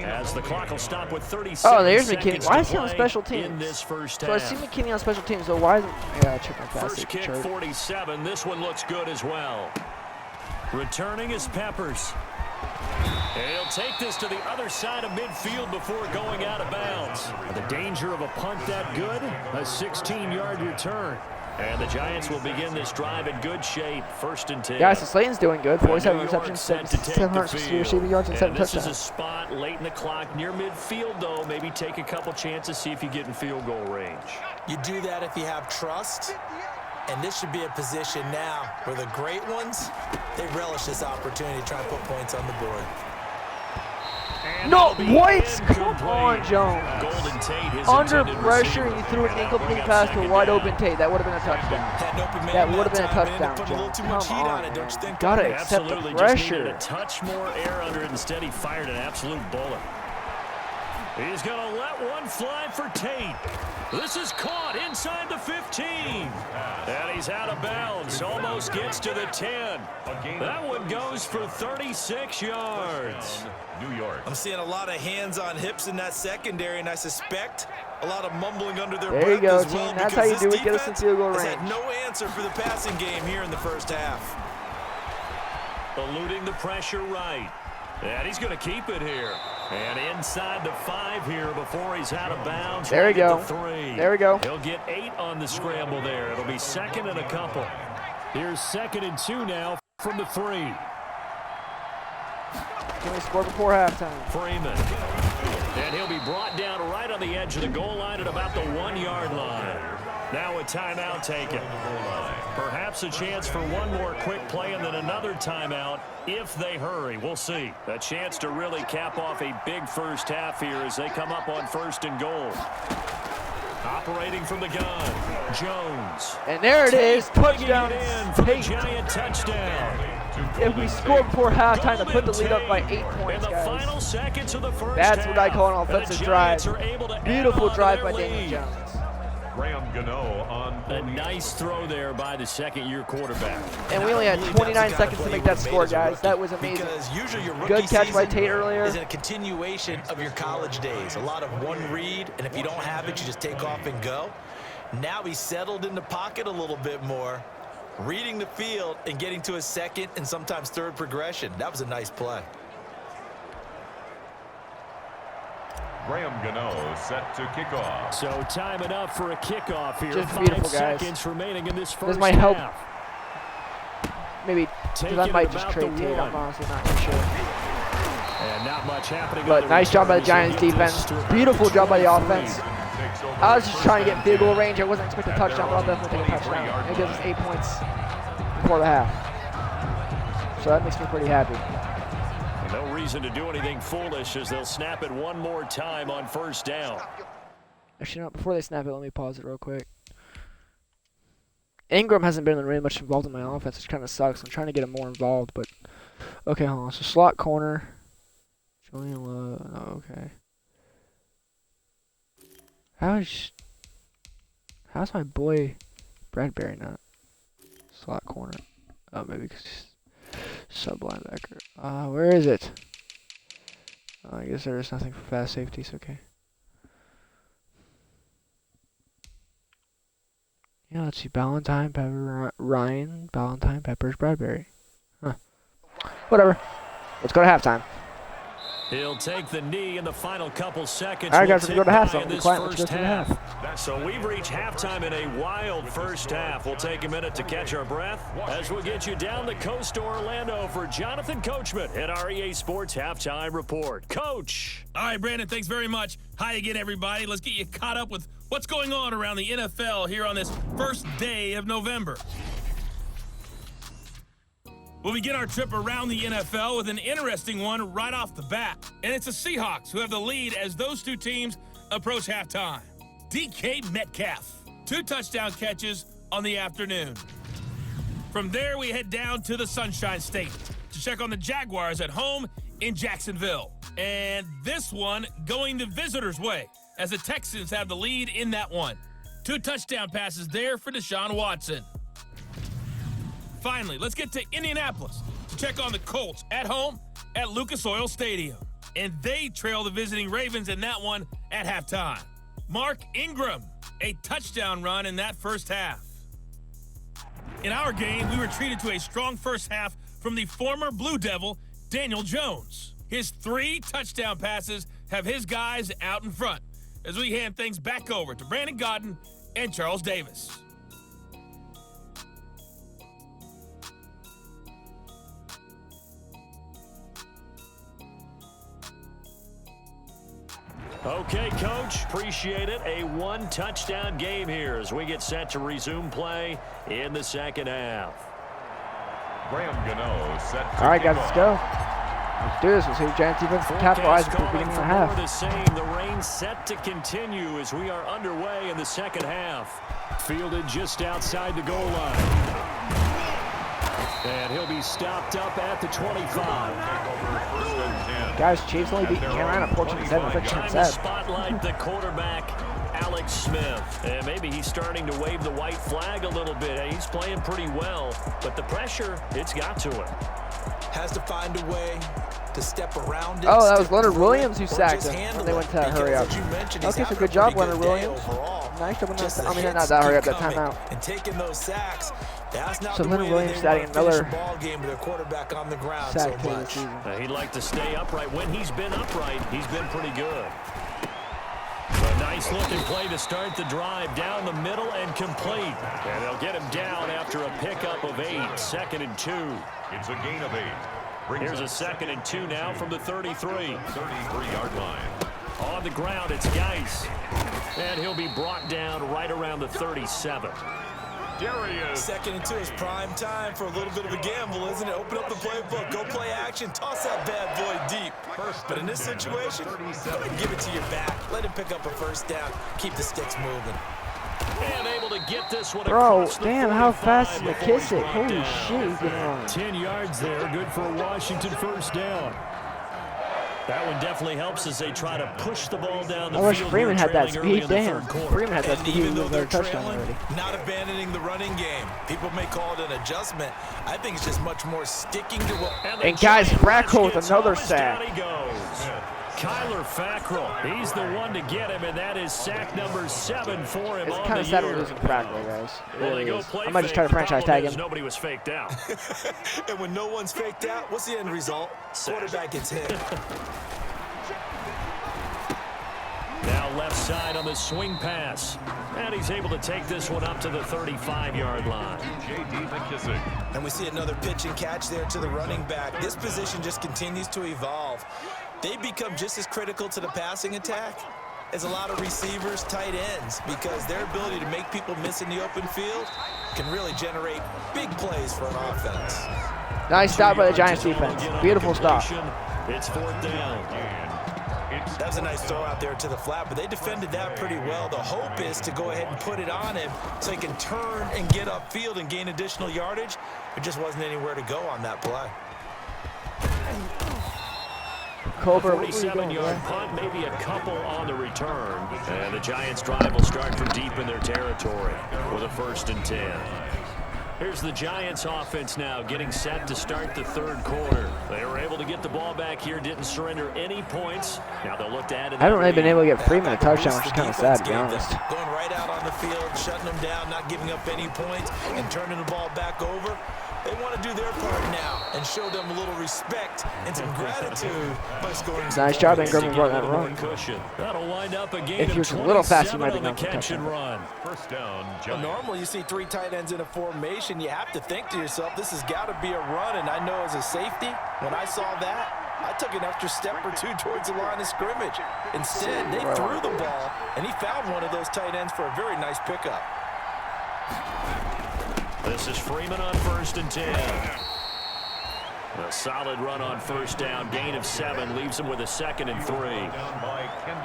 As the clock will stop with 30 seconds. Oh, there's McKinney. Why is he on special teams? In this first half. So I see McKinney on special teams, so why isn't... Yeah, check my fast. First kick, 47. This one looks good as well. Returning is Peppers. And he'll take this to the other side of midfield before going out of bounds. The danger of a punt that good? A 16-yard return. And the Giants will begin this drive in good shape. 1st and 10. Guys, so Slayton's doing good. 47 receptions, 760 receiving yards, and 7 touchdowns. This is a spot late in the clock near midfield, though. Maybe take a couple chances, see if you get in field goal range. You do that if you have trust. And this should be a position now where the great ones, they relish this opportunity to try and put points on the board. No, what? Come on, Jones. Golden Tate, under pressure, you threw an incomplete pass to a wide open Tate. That would have been a touchdown. That would have been a touchdown, Jones. Come on, man. Gotta accept the pressure. Just a touch more air under it. Instead, he fired an absolute bullet. He's going to let one fly for Tate. This is caught inside the 15. And he's out of bounds. Almost gets to the 10. That one goes for 36 yards. New York. I'm seeing a lot of hands on hips in that secondary, and I suspect a lot of mumbling under their breath there you go, as well. team. That's how you do it. Get us in field goal range. Has had no answer for the passing game here in the first half. Eluding the pressure right. And he's going to keep it here. And inside the 5 here before he's out of bounds. There we go. There we go. He'll get 8 on the scramble there. It'll be 2nd and a couple. Here's 2nd and 2 now from the 3. Can we score before halftime? Freeman. And he'll be brought down right on the edge of the goal line at about the 1-yard line. Now a timeout taken. Perhaps a chance for one more quick play and then another timeout if they hurry. We'll see. A chance to really cap off a big first half here as they come up on 1st and goal. Operating from the gun, Jones. And there it is. Touchdown. Tate. Giant touchdown. If we score before halftime to put the lead up by 8 points, guys. That's what I call an offensive drive. Beautiful drive by Daniel Jones. Graham Gano on a nice throw there by the 2nd-year quarterback. And we only had 29 seconds to make that score, guys. That was amazing. Good catch by Tate earlier. Is a continuation of your college days. A lot of one read, and if you don't have it, you just take off and go. Now he's settled in the pocket a little bit more, reading the field and getting to his 2nd and sometimes 3rd progression. That was a nice play. Graham Gano set to kick off. So time it up for a kickoff here. Just beautiful, 5 guys. seconds remaining in this first This might help. half. Maybe because I might just trade Tate. I'm honestly not sure. And not much happening. But nice job by the Giants defense. Beautiful job by the offense. I was just trying to get field goal range. I wasn't expecting a touchdown, but I'll definitely take a touchdown. It gives us 8 points before the half. So that makes me pretty happy. No reason to do anything foolish as they'll snap it one more time on 1st down. Actually, no, before they snap it, let me pause it real quick. Ingram hasn't been really much involved in my offense, which kind of sucks. I'm trying to get him more involved, but okay, hold on. So slot corner, Julian Love. Oh, okay. How's my boy Bradbury not slot corner? Oh, maybe because he's sub linebacker. Where is it? I guess there's nothing for fast safeties. Okay. Yeah, let's see. Ballantyne, Pepper, Ryan, Ballantyne, Peppers, Bradbury. Huh. Whatever. Let's go to halftime. He'll take the knee in the final couple seconds. All right, guys, we'll go to halftime. Let's go to the half. So we've reached halftime in a wild first half. We'll take a minute to catch our breath as we'll get you down the coast to Orlando for Jonathan Coachman at our EA Sports Halftime Report. Coach. All right, Brandon, thanks very much. Hi again, everybody. Let's get you caught up with what's going on around the NFL here on this first day of November. We'll begin our trip around the NFL with an interesting one right off the bat. And it's the Seahawks who have the lead as those two teams approach halftime. DK Metcalf, 2 touchdown catches, on the afternoon. From there, we head down to the Sunshine State to check on the Jaguars at home in Jacksonville. And this one going the visitors' way, as the Texans have the lead in that one. 2 touchdown passes there for Deshaun Watson. Finally, let's get to Indianapolis to check on the Colts at home at Lucas Oil Stadium. And they trail the visiting Ravens in that one at halftime. Mark Ingram, a touchdown run in that first half. In our game, we were treated to a strong first half from the former Blue Devil, Daniel Jones. His 3 touchdown passes have his guys out in front as we hand things back over to Brandon Godden and Charles Davis. Okay, Coach, appreciate it. A 1-touchdown game here as we get set to resume play in the second half. Graham Gano set to All right, guys, kick let's off. go. Let's do this. We'll see the Giants defense can capitalize at the beginning of the half. The same. The rain set to continue as we are underway in the second half. Fielded just outside the goal line. And he'll be stopped up at the 25. Guys, Chiefs only beat Carolina 14-7. That's Time to sad. spotlight the quarterback, Alex Smith. And maybe he's starting to wave the white flag a little bit. He's playing pretty well, but the pressure, it's got to him. Has to find a way to step around it. Oh, that was Leonard Williams who sacked him when they went to hurry up. Okay, so good job, Leonard Williams. Nice job on that. I mean, not that hurry up, that timeout. And taking those sacks, that's not So the Leonard way Williams they adding another ball game with their quarterback on the ground so sack to the much. season. He'd like to stay upright. When he's been upright, he's been pretty good. A nice looking play to start the drive down the middle and complete. And they'll get him down after a pickup of 8. 2nd and 2. It's a gain of 8. Here's a 2nd and 2 now from the 33. 33-yard line. On the ground, it's Geis. And he'll be brought down right around the 37. There he is. 2nd and 2 is prime time for a little bit of a gamble, isn't it? Open up the playbook, go play action, toss that bad boy deep. But in this situation, go ahead and give it to your back. Let him pick up a first down. Keep the sticks moving. And able to get this one Bro, across the damn, how 45 fast did before he's McKissick? brought Holy down. shit, he's getting wrong. 10 yards there, good for a Washington first down. That one definitely helps as they try to push the ball down the I wish field. Freeman had that Trailing early speed. in the Damn, third quarter. Freeman had that And speed. even He though was they're a touchdown trailing, already. not abandoning the running game. People may call it an adjustment. I think it's just much more sticking to what. And guys, Frackel with another Down sack. he goes. Kyler Fackrell, he's the one to get him, and that is sack number 7 for him It's on kind the of sad we're year. losing Frackel, guys. It Well, they really go is. play I might just try to fake. franchise Problem tag is him. Nobody was faked out. And when no one's faked out, what's the end result? Quarterback gets hit. Now left side on the swing pass. And he's able to take this one up to the 35-yard line. J.D. McKissick. And we see another pitch and catch there to the running back. This position just continues to evolve. They become just as critical to the passing attack as a lot of receivers, tight ends, because their ability to make people miss in the open field can really generate big plays for an offense. Nice stop by the Giants defense. Beautiful stop. It's 4th down. That was a nice throw out there to the flat, but they defended that pretty well. The hope is to go ahead and put it on him so he can turn and get upfield and gain additional yardage. There just wasn't anywhere to go on that play. Colbert, what are you doing, 47-yard man? punt, maybe a couple on the return. And the Giants drive will start from deep in their territory with a 1st and 10. Here's the Giants offense now getting set to start the 3rd quarter. They were able to get the ball back here, didn't surrender any points. Now they'll look to add it. I haven't really been able to get Freeman a touchdown, which is kind of sad, to be honest. Going right out on the field, shutting them down, not giving up any points, and turning the ball back over. They want to do their part now and show them a little respect and some gratitude by scoring some Nice job, points. Ingram, brought that run. Cushion. That'll wind up a gain If he of was a little faster, 27 he might have on the gone for a catch and touchdown. run. First down, Well, Giants. normally you see 3 tight ends in a formation. You have to think to yourself, this has got to be a run. And I know as a safety, when I saw that, I took an extra step or 2 towards the line of scrimmage. Instead, they threw the ball, and he found one of those tight ends for a very nice pickup. This is Freeman on 1st and 10. A solid run on first down, gain of 7, leaves them with a 2nd and 3.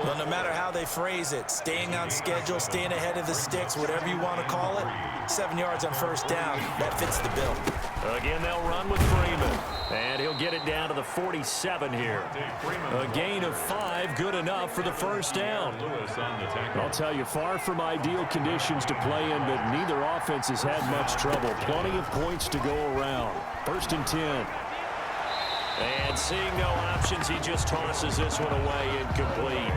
Well, no matter how they phrase it, staying on schedule, staying ahead of the sticks, whatever you want to call it, 7 yards on first down, that fits the bill. Again, they'll run with Freeman, and he'll get it down to the 47 here. A gain of 5, good enough for the first down. I'll tell you, far from ideal conditions to play in, but neither offense has had much trouble. Plenty of points to go around. 1st and 10. And seeing no options, he just tosses this one away, incomplete.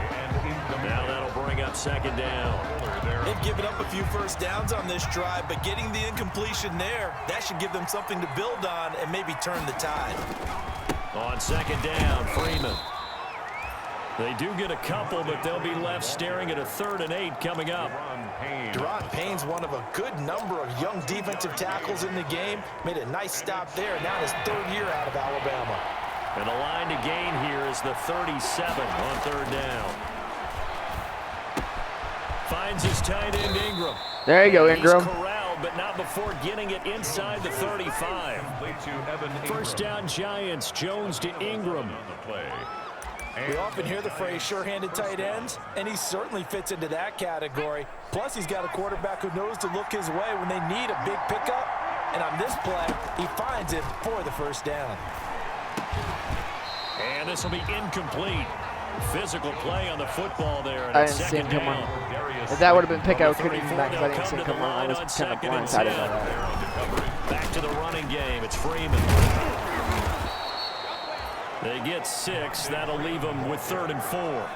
Now that'll bring up 2nd down. They've given up a few first downs on this drive, but getting the incompletion there, that should give them something to build on and maybe turn the tide. On 2nd down, Freeman. They do get a couple, but they'll be left staring at a 3rd and 8 coming up. Deron Payne's one of a good number of young defensive tackles in the game. Made a nice stop there. Now his 3rd year out of Alabama. And the line to gain here is the 37 on 3rd down. Finds his tight end, Ingram. There you go, Ingram. He's corralled, but not before getting it inside the 35. 1st down, Giants. Jones to Ingram. We often hear the phrase sure-handed tight ends, and he certainly fits into that category. Plus, he's got a quarterback who knows to look his way when they need a big pickup. And on this play, he finds it for the first down. And this will be incomplete. Physical play on the football there. And I didn't see him come on. If that would have been pick, I couldn't even back because I didn't see him come on. I was kind of blindsided by that. Back to the running game. It's Freeman. They get 6. That'll leave them with 3rd and 4.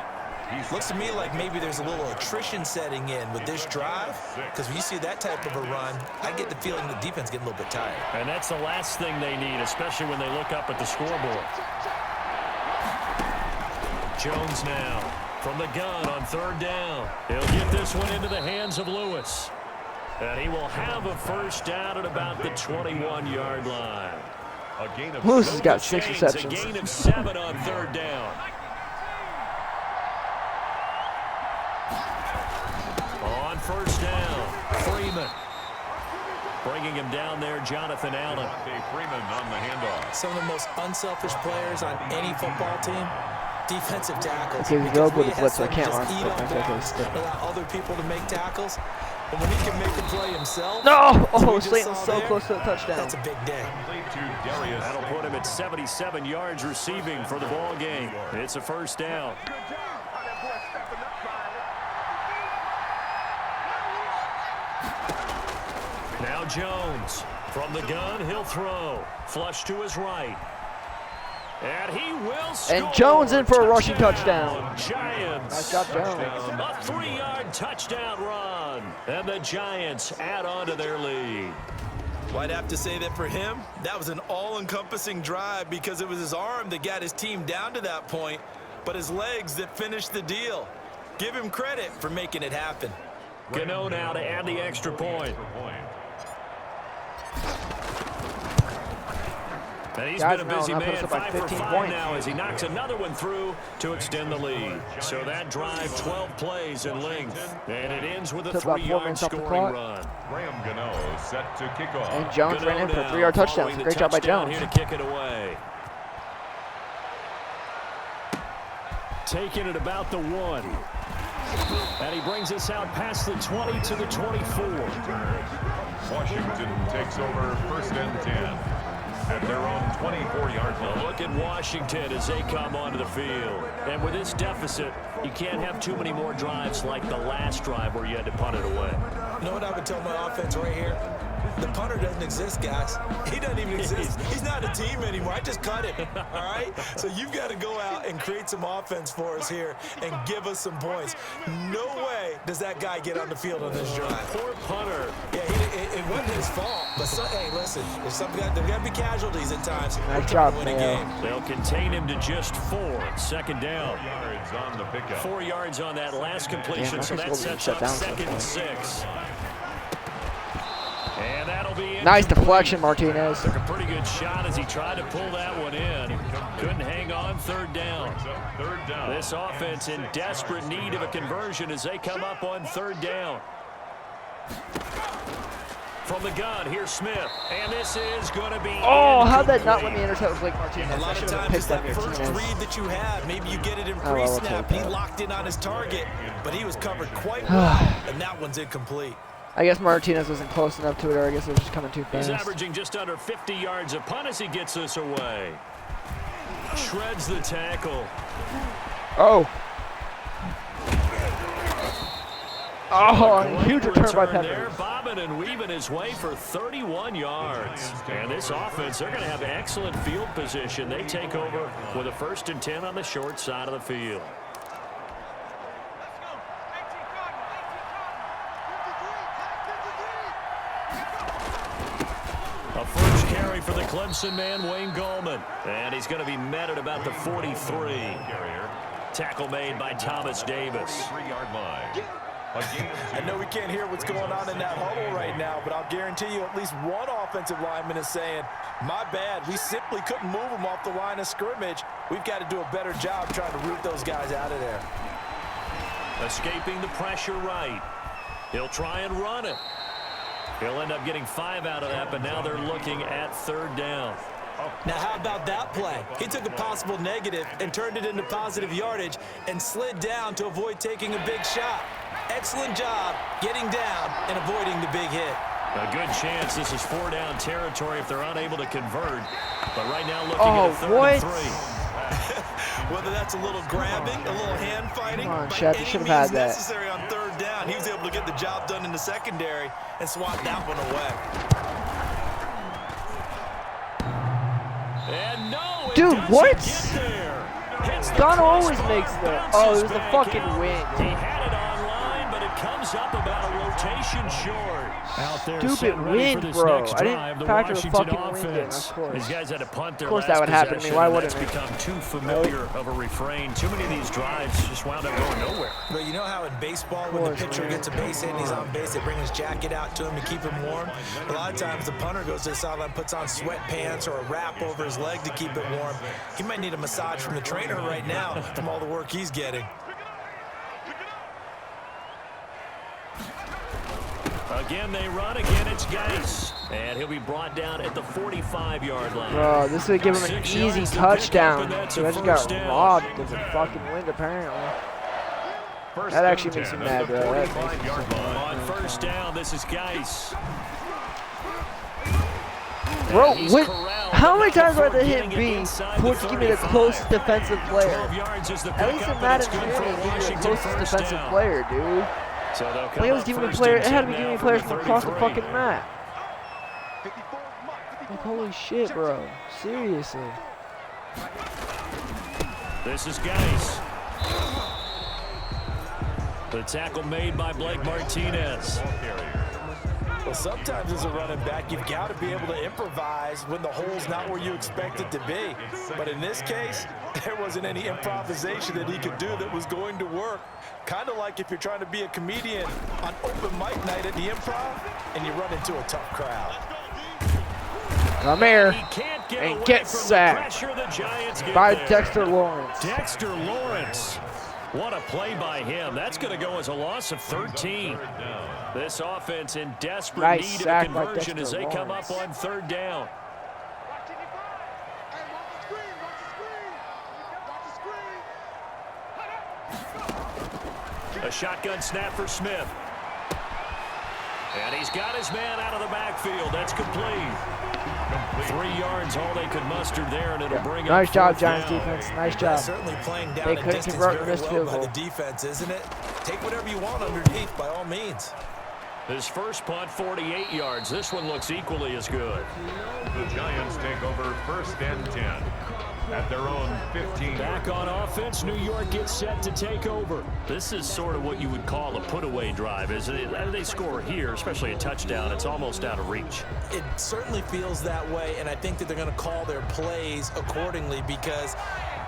Looks to me like maybe there's a little attrition setting in with this drive, because when you see that type of a run, I get the feeling the defense getting a little bit tired. And that's the last thing they need, especially when they look up at the scoreboard. Jones now from the gun on 3rd down. He'll get this one into the hands of Lewis. And he will have a first down at about the 21-yard line. Lewis has got 6 receptions. A gain of 7 on 3rd down. On first down, Freeman. Bringing him down there, Jonathan Allen. Freeman on the handoff. Some of the most unselfish players on any football team, defensive tackles. Okay, he's good with the blitz, so I can't just run. eat up balls, allow other people to make tackles. But when he can make the play himself, no! Oh, Slayton's so close to the touchdown. That's a big day. That'll put him at 77 yards receiving for the ball game. It's a first down. Now Jones from the gun, he'll throw. Flush to his right. And he will score. And Jones in for a rushing touchdown. Giants. Nice job, Jones. A 3-yard touchdown run. And the Giants add on to their lead. Well, I'd have to say that for him, that was an all-encompassing drive because it was his arm that got his team down to that point, but his legs that finished the deal. Give him credit for making it happen. Gano now to add the extra point. And he's been a busy man, 5 for 5 now as he knocks another one through to extend the lead. So that drive, 12 plays in length, and it ends with a 3-yard scoring run. Graham Gano set to kick off. And Jones ran in for a 3-yard touchdown. So great job by Jones. Here to kick it away. Taking it about the 1. And he brings us out past the 20 to the 24. Washington takes over 1st and 10. At their own 24-yard line. Look at Washington as they come onto the field. And with this deficit, you can't have too many more drives like the last drive where you had to punt it away. You know what I would tell my offense right here? The punter doesn't exist, guys. He doesn't even exist. He's not a team anymore. I just cut him, all right? So you've got to go out and create some offense for us here and give us some points. No way does that guy get on the field on this drive. Poor punter. Yeah, it wasn't his fault. But, hey, listen, there's got to be casualties at times. Nice job, game. They'll contain him to just 4. 2nd down. 4 yards on the pickup. 4 yards on that last completion, so that sets up 2nd and 6. And that'll be nice deflection, Martinez. Took a pretty good shot as he tried to pull that one in. Couldn't hang on 3rd down. This offense in desperate need of a conversion as they come up on 3rd down. From the gun, here's Smith. And this is going to be how'd that not let me intercept with Blake Martinez? A lot of times it's that first read that you have. Maybe you get it in pre-snap. He locked in on his target, but he was covered quite well, and that one's incomplete. I guess Martinez wasn't close enough to it, or I guess it was just coming too fast. He's averaging just under 50 yards a punt as he gets this away. Shreds the tackle. Huge return by Peppers. Bobbing and weaving his way for 31 yards. And this offense, they're going to have excellent field position. They take over with a 1st and 10 on the short side of the field. A first carry for the Clemson man, Wayne Gallman. And he's going to be met at about the 43. Tackle made by Thomas Davis. 3-yard line. I know we can't hear what's going on in that huddle right now, but I'll guarantee you at least one offensive lineman is saying, my bad, we simply couldn't move them off the line of scrimmage. We've got to do a better job trying to root those guys out of there. Escaping the pressure right. He'll try and run it. He'll end up getting 5 out of that, but now they're looking at 3rd down. Now, how about that play? He took a possible negative and turned it into positive yardage and slid down to avoid taking a big shot. Excellent job getting down and avoiding the big hit. A good chance this is 4-down territory if they're unable to convert. But right now looking at a 3rd and 3. Whether that's a little grabbing, a little hand fighting, Come on, by Shep, you any should have means had that. necessary on 3rd down, he was able to get the job done in the secondary and swat that one away. And no, Dude, what? Gunn always makes the. Oh, it was the fucking wind. He had it online, but it comes up about a rotation short. Out there, Stupid wind, bro. I didn't factor the fucking wind in, of course. These guys had to punt their Of course last that would happen to me. possession, Why and wouldn't that's it? become too familiar of a refrain. Too many of these drives just wound up going nowhere. But you know how in baseball, when the pitcher gets a base hit and he's on base, they bring his jacket out to him to keep him warm? A lot of times the punter goes to the sideline, puts on sweatpants or a wrap over his leg to keep it warm. He might need a massage from the trainer right now from all the work he's getting. Again, they run. Again, it's Geis. And he'll be brought down at the 45-yard line. Bro, this would give him an easy touchdown. So I just got robbed of the fucking wind, apparently. That actually makes me mad, bro. That makes me so mad. On 1st down, this is Geis. Bro, how many times do I have to hit B to give me the closest defensive player? At least in Madden 3, they give me the closest defensive player, dude. Like, it was giving me a player, it had to be giving me a player from across the fucking map. Like, holy shit, bro. Seriously. This is Geis. The tackle made by Blake Martinez. Well, sometimes as a running back, you've got to be able to improvise when the hole's not where you expect it to be. But in this case, there wasn't any improvisation that he could do that was going to work. Kind of like if you're trying to be a comedian on open mic night at the Improv and you run into a tough crowd. Come here and get sacked by Dexter Lawrence. Dexter Lawrence. What a play by him. That's going to go as a loss of 13. This offense in desperate need of a conversion as they come up on 3rd down. A shotgun snap for Smith. And he's got his man out of the backfield. That's complete. 3 yards, all they could muster there, and it'll bring up nice job, 4th Giants down. defense. Nice job. Certainly playing down They a couldn't distance convert very this well field by goal. the defense, isn't it? Take whatever you want underneath, by all means. His first punt, 48 yards. This one looks equally as good. The Giants take over 1st and 10 at their own 15. Back on offense, New York gets set to take over. This is sort of what you would call a put-away drive, isn't it? They score here, especially a touchdown. It's almost out of reach. It certainly feels that way, and I think that they're going to call their plays accordingly because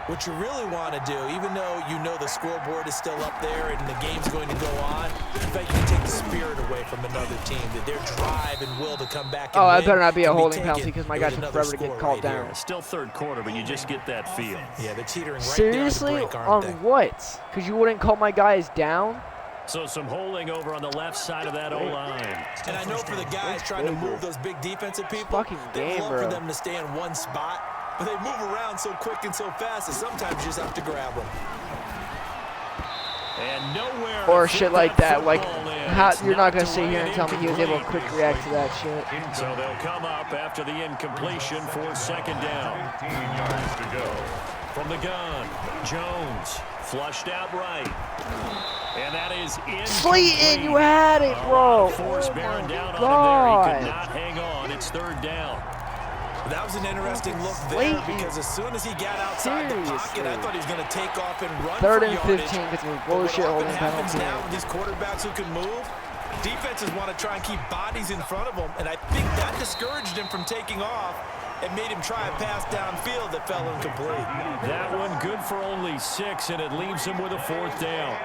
what you really want to do, even though you know the scoreboard is still up there and the game's going to go on, in fact, you can take the spirit away from another team, that their drive and will to come back and Oh, win that better not be a can holding penalty taken because my with guy took another forever to get score called right here. down. Still 3rd quarter, but you just get that feel. Yeah, they're teetering right Seriously? there at the break, On aren't they? what? Because you wouldn't call my guys down? So some holding over on the left side of that O-line. And I know for the guys trying to move those big defensive people, they'd love for them to stay in one spot, but they move around so quick and so fast that sometimes you just have to grab them. And nowhere or shit like that. Like, you're not going to sit here and tell me he was able to quick react to that shit. So they'll come up after the incompletion for second down. 18 yards to go. From the gun, Jones flushed out right. And that is incomplete. Slayton, you had it, bro. Force bearing down on him there. He could not hang on. It's third down. That was an interesting look there because as soon as he got outside the pocket, I thought he was going to take off and run Third for and yardage. 15 because of bullshit holding happens penalty. now with these quarterbacks who can move, defenses want to try and keep bodies in front of them, and I think that discouraged him from taking off and made him try a pass downfield that fell incomplete. That one good for only 6, and it leaves him with a fourth down.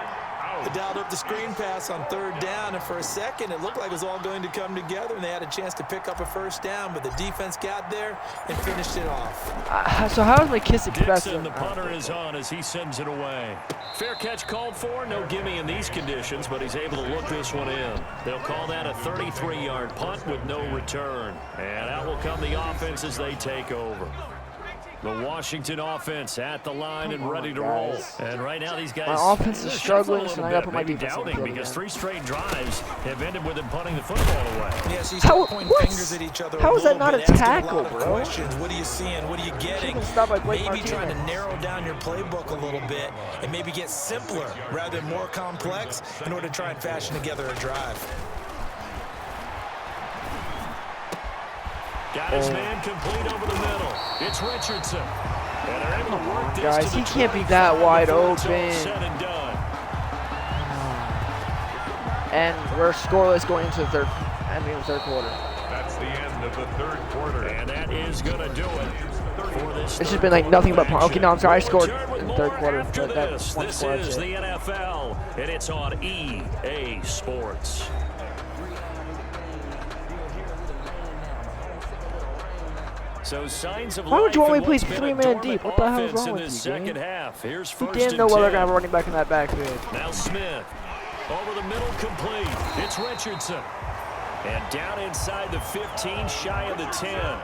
They dialed up the screen pass on third down, and for a second, it looked like it was all going to come together, and they had a chance to pick up a first down, but the defense got there and finished it off. So how is McKissick best? Dixon, the punter, is on as he sends it away. Fair catch called for. No gimme in these conditions, but he's able to look this one in. They'll call that a 33-yard punt with no return. And out will come the offense as they take over. The Washington offense at the line and ready to roll. And right now these guys... My offense is struggling, so I got to put my defense on the field because again. 3 straight drives have ended with them punting the football away. Yeah, so you start pointing fingers at each other. How is that not a tackle, bro? Questions. What are you seeing? What are you getting? Maybe trying to narrow down your playbook a little bit and maybe get simpler rather than more complex in order to try and fashion together a drive. Got his man complete over the middle. It's Richardson. And they're able to work this guys, to he the can't 20 be that wide open. Said and done. And we're scoreless going into the third quarter. That's the end of the third quarter. And that is going to do it for this. It's just been like nothing but okay, no, I'm sorry, I scored in the third quarter. After That this, one this score, is the NFL, and it's on EA Sports. So signs of why would you want me to play life in what's been a 3-man deep? dormant What the hell is offense wrong in with this you, second game? half. Here's You first didn't and know whether 10. to have a running back in that backfield. Now Smith over the middle, complete. It's Richardson. And down inside the 15, shy of the 10.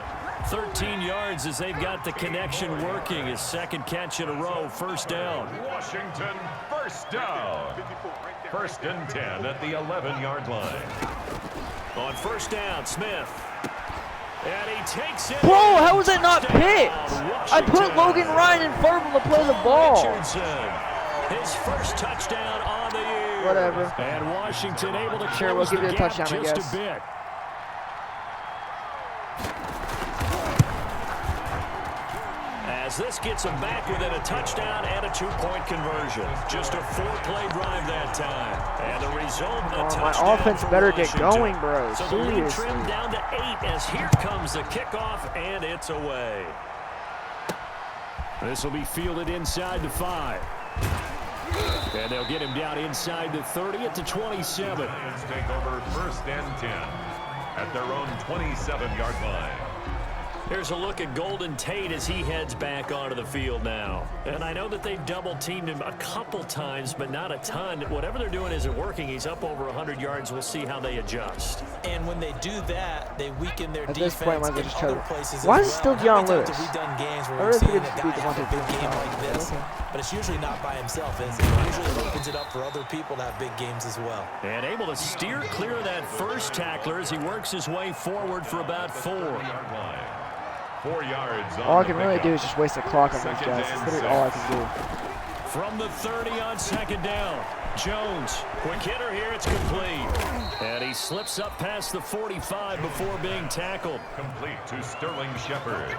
13 yards as they've got the connection working. His second catch in a row, first down. Washington, first down. First and 10 at the 11-yard line. On first down, Smith. And he takes it. Bro, how was that not picked? I put Logan Ryan in front of him to play the ball. Richardson, his first touchdown on the year. Whatever. And Washington able to Sure, we'll close give the you a gap touchdown, I just guess. a bit. As this gets them back within a touchdown and a 2-point conversion. Just a 4-play drive that time. And the result, a touchdown. My offense for better get Washington. going, bro. So the lead Seriously. trimmed down to 8 as here comes the kickoff, and it's away. This will be fielded inside the 5. And they'll get him down inside the 30 at the 27. Lions take over first and 10 at their own 27-yard line. Here's a look at Golden Tate as he heads back onto the field now. And I know that they've double-teamed him a couple times, but not a ton. Whatever they're doing isn't working. He's up over 100 yards. We'll see how they adjust. And when they do that, they weaken their At this point, defense might as well in just other try to- places Why as is it still well. John How many times Lewis? have we done games I where really we've think seen it's a guy the have a Devontae big Freeman. game like this, Okay. but it's usually not by himself, is it? It usually opens it up for other people to have big games as well. And able to steer clear of that first tackler as he works his way forward for about 4. 4-yard line. 4 yards on All I the can really pickup. do is just waste the clock on these Second guys. and That's literally all I can do. From the 30 on second down, Jones, quick hitter here, it's complete. And he slips up past the 45 before being tackled. Complete to Sterling Shepard.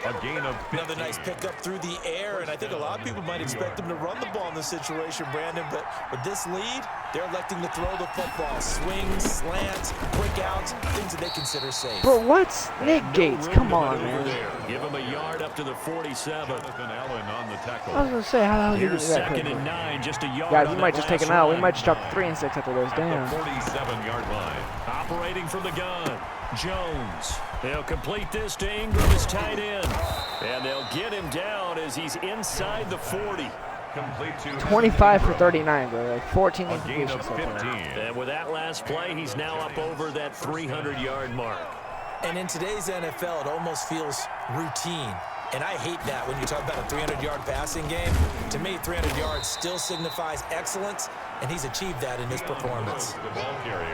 A gain of 15. Another nice pickup through the air, and I think a lot of people might expect them to run the ball in this situation, Brandon, but with this lead, they're electing to throw the football. Swings, slants, quick outs, things that they consider safe. Bro, what's Nick Gates? Come on, man. Give him a yard up to the 47. Jonathan Allen on the tackle. I was going to say, how the hell did he do Here's that second quickly? and 9, just a yard. Guys, on we might that just take last him out. We run. might just drop 3 and 6 after those. At Damn. the 47-yard line. Operating from the gun, Jones. They'll complete this to Ingram as tight end. And they'll get him down as he's inside the 40. Complete to 25 for 39, bro. Like 14 a gain of incompletions so 15. far. And with that last play, he's now up over that 300-yard mark. And in today's NFL, it almost feels routine. And I hate that when you talk about a 300-yard passing game. To me, 300 yards still signifies excellence, and he's achieved that in his performance.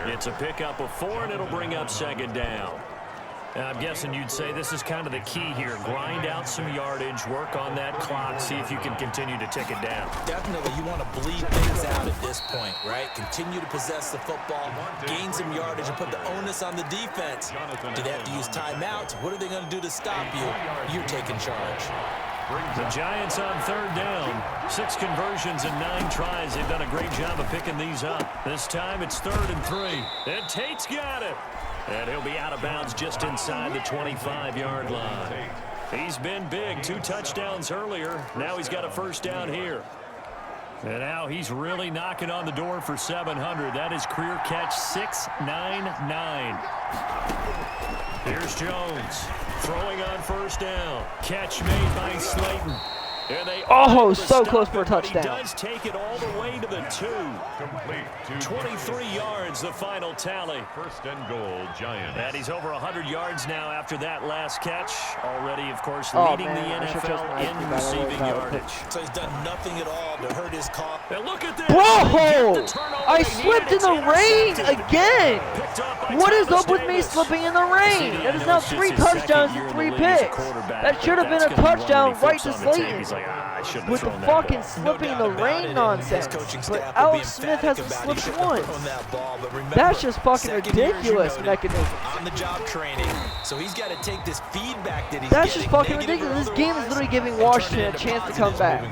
It's a pickup of 4, and it'll bring up second down. I'm guessing you'd say this is kind of the key here. Grind out some yardage, work on that clock, see if you can continue to tick it down. Definitely, you want to bleed things out at this point, right? Continue to possess the football, gain some yardage, and put the onus on the defense. Do they have to use timeouts? What are they going to do to stop you? You're taking charge. The Giants on third down. 6 conversions and 9 tries. They've done a great job of picking these up. This time it's 3rd and 3. And Tate's got it. And he'll be out of bounds just inside the 25-yard line. He's been big. 2 touchdowns earlier. Now he's got a first down here. And now he's really knocking on the door for 700. That is career catch 699. Here's Jones throwing on first down. Catch made by Slayton. Oh, so close for a touchdown. He does take it all the way to the 2. Complete to 23 yards, the final tally. 1st and goal, Giants. And he's over 100 yards now after that last catch. Already, of course, leading the NFL in receiving yardage. So he's done nothing at all to hurt his cause. And look at this. Bro! I slipped in the rain again! What is up with me slipping in the rain? That is now 3 touchdowns and 3 picks. That should have been a touchdown right to Slayton. With the fucking slipping in the rain nonsense. But Alex Smith hasn't slipped once. That's just fucking ridiculous mechanism. On the job training, so he's got to take this feedback that he's That's just fucking ridiculous. This game is literally giving Washington a chance to come back.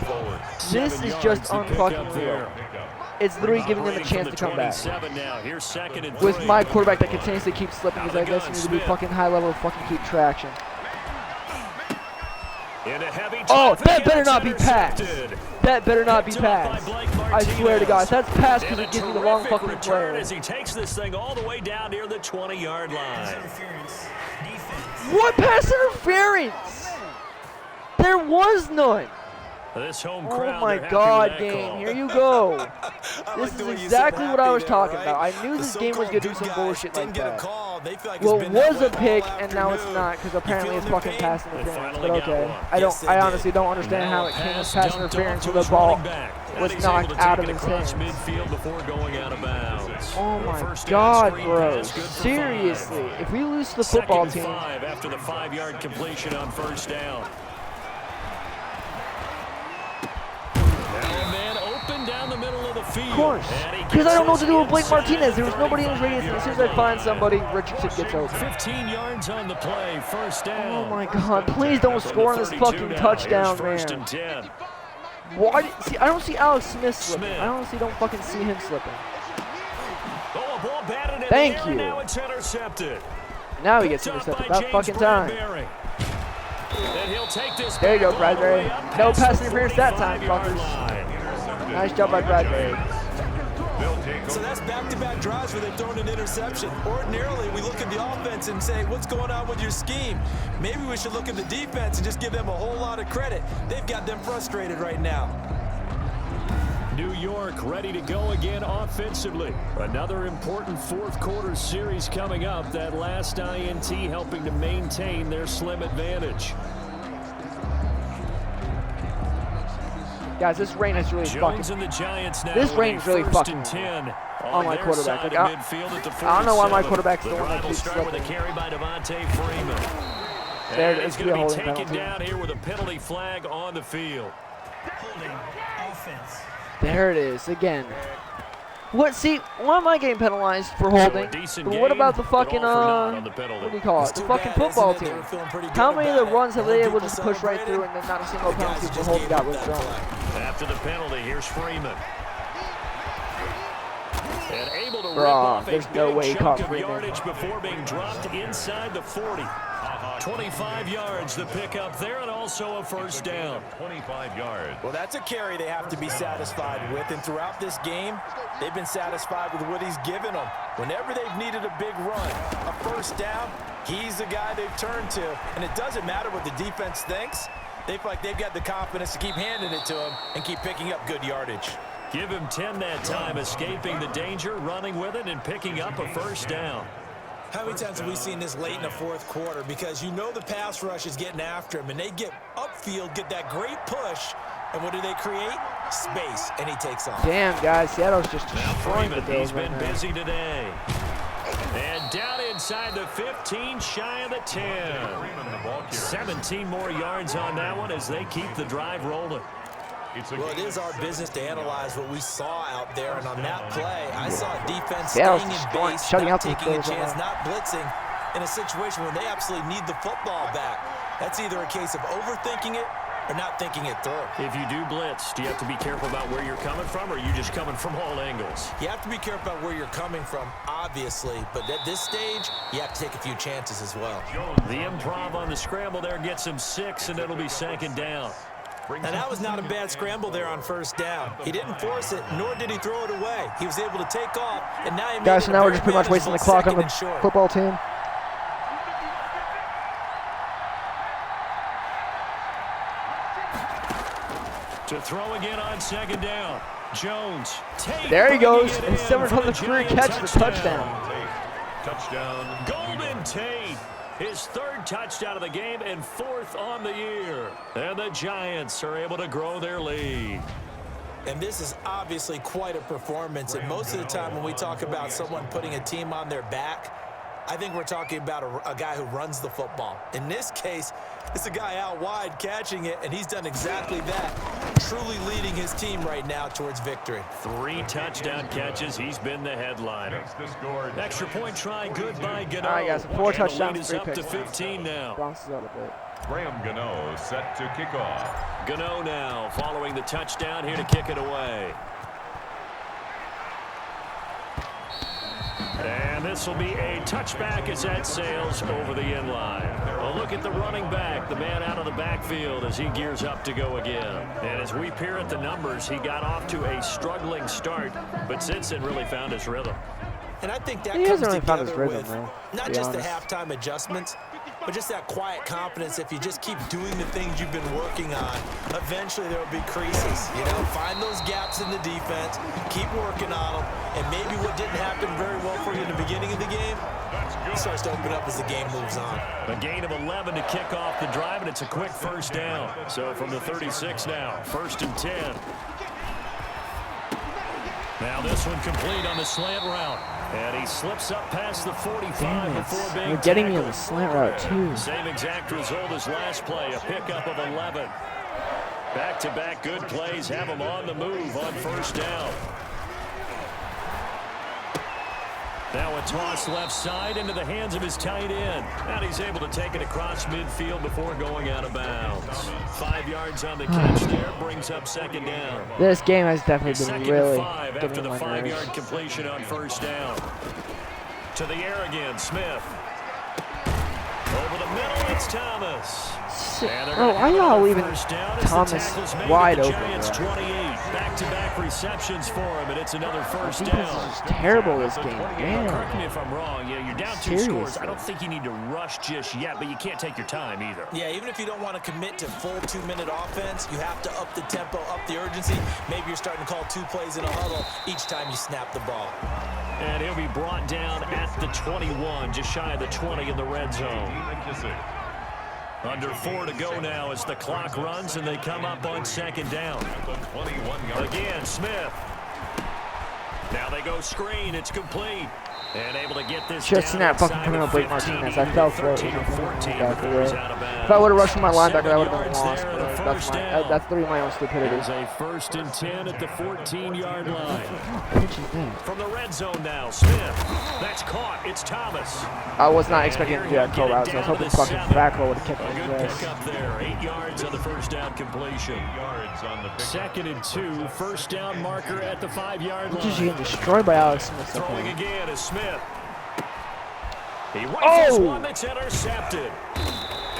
This is just unfucking real. It's literally giving them a chance to come back. With my quarterback that continuously keeps slipping because I guess you need to be fucking high level to fucking keep traction. Oh, that better not be passed. That better not be passed. I swear to God, if that's passed because it gives me the wrong fucking player. As he takes this thing all the way down near the 20-yard line. What pass interference? There was none. This home Oh crowd, my God, game. Here you go. This is exactly what I was talking about. I knew this game was going to do some bullshit like that. Well, it was a pick, and now it's not, because apparently it's fucking pass interference. But okay. I honestly don't understand how it came as pass interference when the ball was knocked out of his hands. Oh my God, bro. Seriously. If we lose to the football team. After the 5-yard completion on first down. Down the middle of the field. Of course. Because I don't know what to do with Blake Martinez. There was nobody in his radius. As soon as I find somebody, Richardson gets open. 15 yards on the play. First down. Oh my God. Please don't score on this fucking touchdown, man. Why? See, I don't see Alex Smith slipping. I honestly don't fucking see him slipping. Oh, a ball batted in Thank the air, you. Now it's intercepted. Now he gets intercepted. About fucking time. And he'll take this. There you go, Bradbury. No pass interference that time, fuckers. Nice job by Bradbury. So that's back-to-back drives where they've thrown an interception. Ordinarily, we look at the offense and say, what's going on with your scheme? Maybe we should look at the defense and just give them a whole lot of credit. They've got them frustrated right now. New York ready to go again offensively. Another important fourth-quarter series coming up. That last INT helping to maintain their slim advantage. Guys, this rain is really fucking. This rain is really fucking on my quarterback. Like, I don't know why my quarterback's the one that keeps slipping. There it is. Going to be taken down here with a penalty flag on the field. There it is again. What? See, why am I getting penalized for holding? But what about the fucking what do you call it? The fucking football team. How many of the runs have they able to just push right through and then not a single penalty for holding got withdrawn? After the penalty, here's Freeman. And able to rip off there's no way he caught Freeman. Yardage before being dropped inside the 40. 25 yards the pickup there, and also a first down. 25 yards. Well, that's a carry they have to be satisfied with, and throughout this game, they've been satisfied with what he's given them. Whenever they've needed a big run, a first down, he's the guy they've turned to, and it doesn't matter what the defense thinks. They feel like they've got the confidence to keep handing it to him and keep picking up good yardage. Give him 10 that time, escaping the danger, running with it, and picking up a first down. How many times have we seen this late in the fourth quarter? Because you know the pass rush is getting after him, and they get upfield, get that great push, and what do they create? Space, and he takes off. Damn, guys, Seattle's just destroying the Bills. He's been busy today. And down inside the 15, shy of the 10. 17 more yards on that one as they keep the drive rolling. Well, it is our business to analyze what we saw out there, and on that play, I saw a defense Seattle's staying in destroying, base, shutting not out these taking a Bills right chance, now. not blitzing in a situation where they absolutely need the football back. That's either a case of overthinking it or not thinking it through. If you do blitz, do you have to be careful about where you're coming from, or are you just coming from all angles? You have to be careful about where you're coming from, obviously, but at this stage, you have to take a few chances as well. The improv on the scramble there gets him 6, and it'll be second down. Now, that was not a bad scramble there on first down. He didn't force it, nor did he throw it away. He was able to take off, and now he made Guys, it so a now we're very just pretty much wasting the clock on the manageable 2nd and short. football team. To throw again on second down. Jones. There he goes. And 7 from the career catch for touchdown. Touchdown. Golden Tate. His 3rd touchdown of the game and 4th on the year. And the Giants are able to grow their lead. And this is obviously quite a performance. And most of the time when we talk about someone putting a team on their back, I think we're talking about a guy who runs the football. In this case, it's a guy out wide catching it, and he's done exactly that, truly leading his team right now towards victory. 3 touchdown catches. He's been the headliner. Extra point try, good by Gano. All right, guys, 4 And touchdowns, the lead is 3 up picks. to 15 now. Bounces out a bit. Graham Gano set to kick off. Gano now following the touchdown here to kick it away. And this will be a touchback as that sails over the inline. A look at the running back, the man out of the backfield as he gears up to go again. And as we peer at the numbers, he got off to a struggling start, but since then really found his rhythm. And I think that He comes hasn't really found his together rhythm, with though, to not be just the honest. halftime adjustments, but just that quiet confidence. If you just keep doing the things you've been working on, eventually there will be creases. You know, find those gaps in the defense, keep working on them, and maybe what didn't happen very well for you in the beginning of the game, it starts to open up as the game moves on. A gain of 11 to kick off the drive, and it's a quick first down. So from the 36 now, 1st and 10. Now this one complete on the slant route. And he slips up past the 45 before being You're getting me on tackled. the slant route, too. Same exact result as last play, a pickup of 11. Back-to-back good plays have him on the move on first down. Now a toss left side into the hands of his tight end. And he's able to take it across midfield before going out of bounds. 5 yards on the catch there, brings up second down. This game has definitely been Second really and 5 after getting the on my 5-yard nerves. completion on first down. To the air again, Smith. Over the middle, it's Thomas. And they're Bro, gonna why have y'all another leaving first down as the Thomas tackle's made wide at the open, Giants bro? 28. Back-to-back receptions for him, and it's another first Defense down. is just terrible this game. Correct Damn. me if I'm wrong. Yeah, you're down 2 scores. Seriously. I don't think you need to rush just yet, but you can't take your time either. Yeah, even if you don't want to commit to full 2-minute offense, you have to up the tempo, up the urgency. Maybe you're starting to call 2 plays in a huddle each time you snap the ball. And he'll be brought down at the 21, just shy of the 20 in the red zone. Under 4 to go now as the clock runs and they come up on second down. Again, Smith. Now they go screen. It's complete. And able to get this Should've seen that fucking coming up, Blake Martinez. I fell for it. If I would have rushed from my linebacker, I would have been lost. But that's the my own stupidity. There's a 1st and 10 at the 14-yard line. From the red zone now, Smith. That's caught. It's Thomas. I was not expecting to do that call route, so I was hoping fucking Fackrell would have kicked A me. good pickup there. 8 yards on the first down completion. 2nd and 2. First down marker at the 5-yard line. Just getting destroyed by Alex Smith. Throwing again is Smith. He waits Oh! one that's intercepted.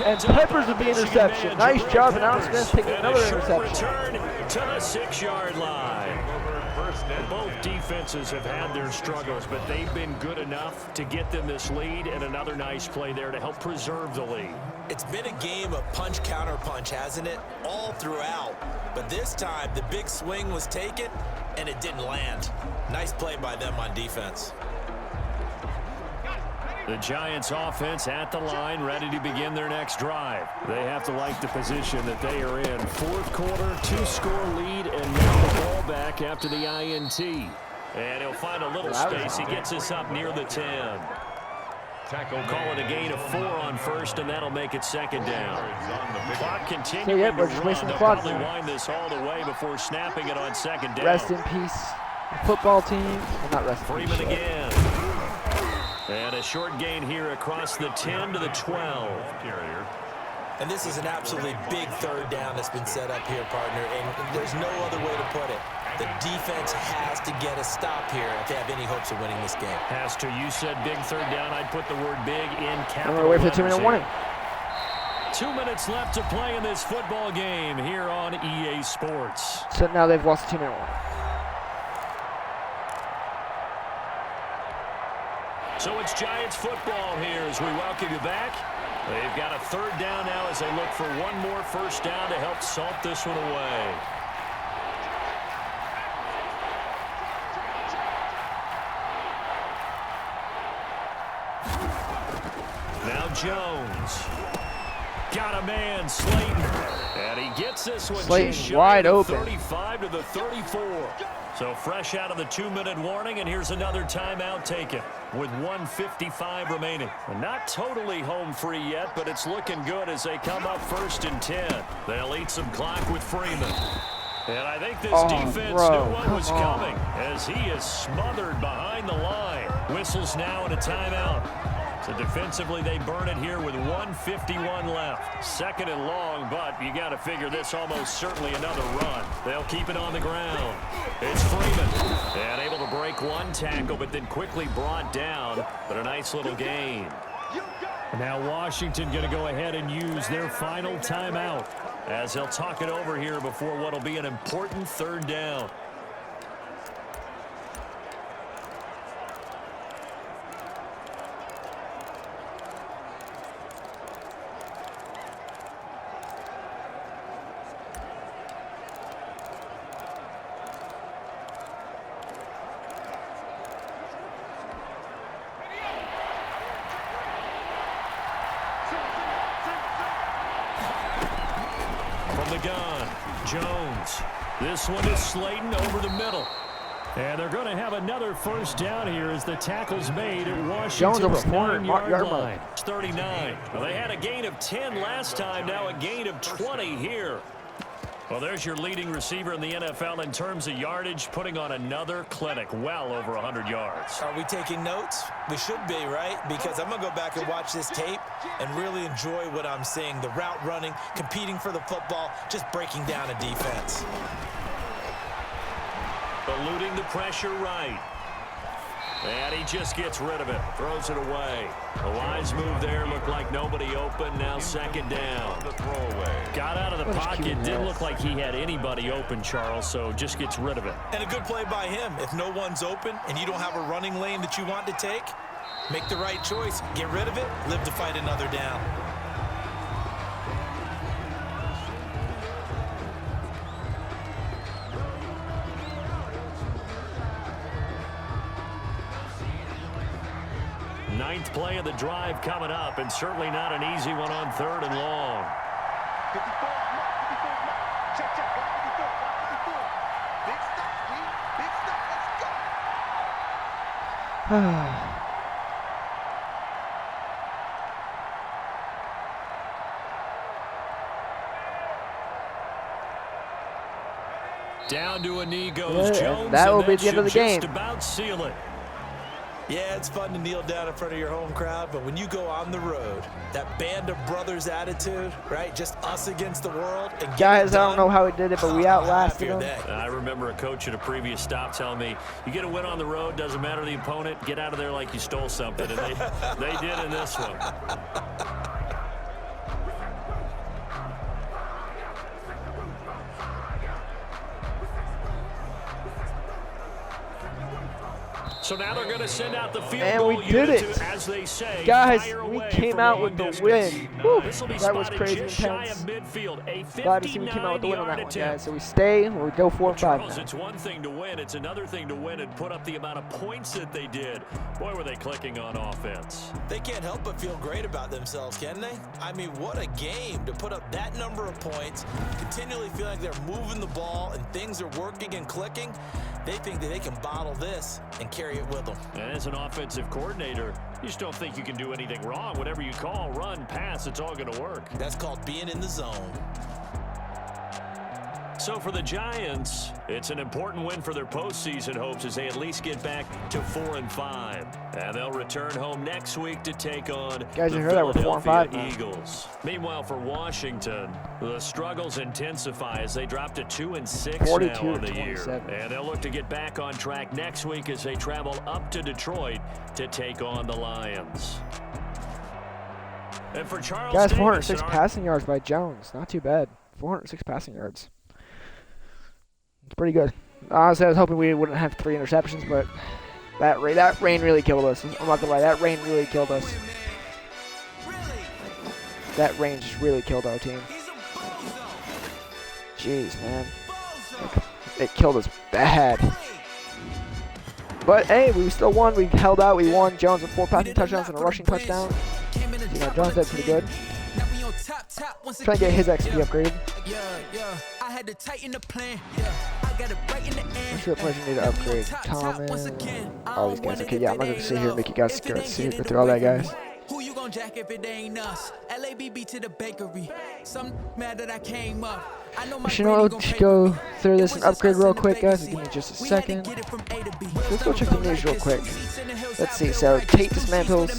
And Peppers with the interception. Nice job, and Alex Smith taking And another a short interception. return to the 6-yard line. Both defenses have had their struggles, but they've been good enough to get them this lead, and another nice play there to help preserve the lead. It's been a game of punch-counter-punch, hasn't it? All throughout. But this time, the big swing was taken, and it didn't land. Nice play by them on defense. The Giants offense at the line, ready to begin their next drive. They have to like the position that they are in. Fourth quarter, 2-score lead, and now the ball back after the INT. And he'll find a little space. He gets us up near the 10. We'll call it a gain of 4 on first, and that'll make it second down. Clock continuing to run. They'll probably wind this all the way before snapping it on second down. Rest in peace, football team. Well, not rest in peace. Freeman again. And a short gain here across the 10 to the 12. And this is an absolutely big third down that's been set up here, partner, and there's no other way to put it. The defense has to get a stop here if they have any hopes of winning this game. Has to. You said big third down. I'd put the word big in capital. We're waiting for the 2-minute warning. 2 minutes left to play in this football game here on EA Sports. So now they've lost the 2-minute warning. So it's Giants football here as we welcome you back. They've got a third down now as they look for one more first down to help salt this one away. Now Jones. Got a man, Slayton. And he gets this one just wide open. 35 to the 34. So fresh out of the 2-minute warning, and here's another timeout taken with 1:55 remaining. And not totally home free yet, but it's looking good as they come up 1st and 10. They'll eat some clock with Freeman. And I think this defense knew what was coming as he is smothered behind the line. Whistles now and a timeout. So defensively, they burn it here with 1:51 left. Second and long, but you got to figure this almost certainly another run. They'll keep it on the ground. It's Freeman. And able to break one tackle, but then quickly brought down. But a nice little gain. Now Washington going to go ahead and use their final timeout as they'll talk it over here before what will be an important third down. Jones. This one is Slayton over the middle. And they're going to have another first down here as the tackle's made at Washington's 9-yard line. It's 39. Well, they had a gain of 10 last time, now a gain of 20 here. Well, there's your leading receiver in the NFL in terms of yardage, putting on another clinic, well over 100 yards. Are we taking notes? We should be, right? Because I'm going to go back and watch this tape and really enjoy what I'm seeing. The route running, competing for the football, just breaking down a defense. Eluding the pressure right. And he just gets rid of it, throws it away. A wise move there, looked like nobody open, now second down. Got out of the pocket, didn't look like he had anybody open, Charles, so just gets rid of it. And a good play by him. If no one's open and you don't have a running lane that you want to take, make the right choice, get rid of it, live to fight another down. Ninth play of the drive coming up, and certainly not an easy one on third and long. Down to a knee goes Jones. That will be the end of the game. Just about seal it. Yeah, it's fun to kneel down in front of your home crowd, but when you go on the road, that band of brothers attitude, right? Just us against the world. And guys, I don't know how we did it, but we outlasted them. I remember a coach at a previous stop telling me, you get a win on the road, doesn't matter the opponent, get out of there like you stole something. And they did in this one. So now they're going to send out the field And goal we did unit it. to, as they say, Guys, fire we away came from out long with the distance. win. Whew, This will be that was spotted crazy just shy intense. of midfield. A Glad to see we came out with the win on that 59-yard one, attempt. guys. So we stay, we'll go 4-5 Charles, now. it's one thing to win. It's another thing to win and put up the amount of points that they did. Boy, were they clicking on offense. They can't help but feel great about themselves, can they? I mean, what a game to put up that number of points, continually feel like they're moving the ball and things are working and clicking. They think that they can bottle this and carry it with them. And as an offensive coordinator, you just don't think you can do anything wrong. Whatever you call, run, pass, it's all going to work. That's called being in the zone. So for the Giants, it's an important win for their postseason hopes as they at least get back to 4-5. And they'll return home next week to take on Guys, the you heard that we're Philadelphia 4-5 now. Eagles. Meanwhile, for Washington, the struggles intensify as they drop to 2-6 now on the year. 42-27. And they'll look to get back on track next week as they travel up to Detroit to take on the Lions. And for Charles Guys, Davis 406 and our passing yards by Jones. Not too bad. 406 passing yards. It's pretty good. Honestly, I was hoping we wouldn't have 3 interceptions, but that rain really killed us. I'm not gonna lie, that rain really killed us. That rain just really killed our team. Jeez, man. It killed us bad. But hey, we still won. We held out. We won. Jones with 4 passing touchdowns and a rushing touchdown. You know, Jones did pretty good. Trying to get his XP upgrade. I had to tighten the plan. I got it right in the end. I'm sure the players need to upgrade. Thomas. All these guys. Okay, yeah, I'm not going to sit here and make you guys go through all that, guys. Who you gon' jack if it ain't us? LABB to the bakery. Some mad that I came up. I know my You know, let's go through this and upgrade real quick, guys. Give me just a second. Let's go check the news real quick. Let's see. So, Tate dismantles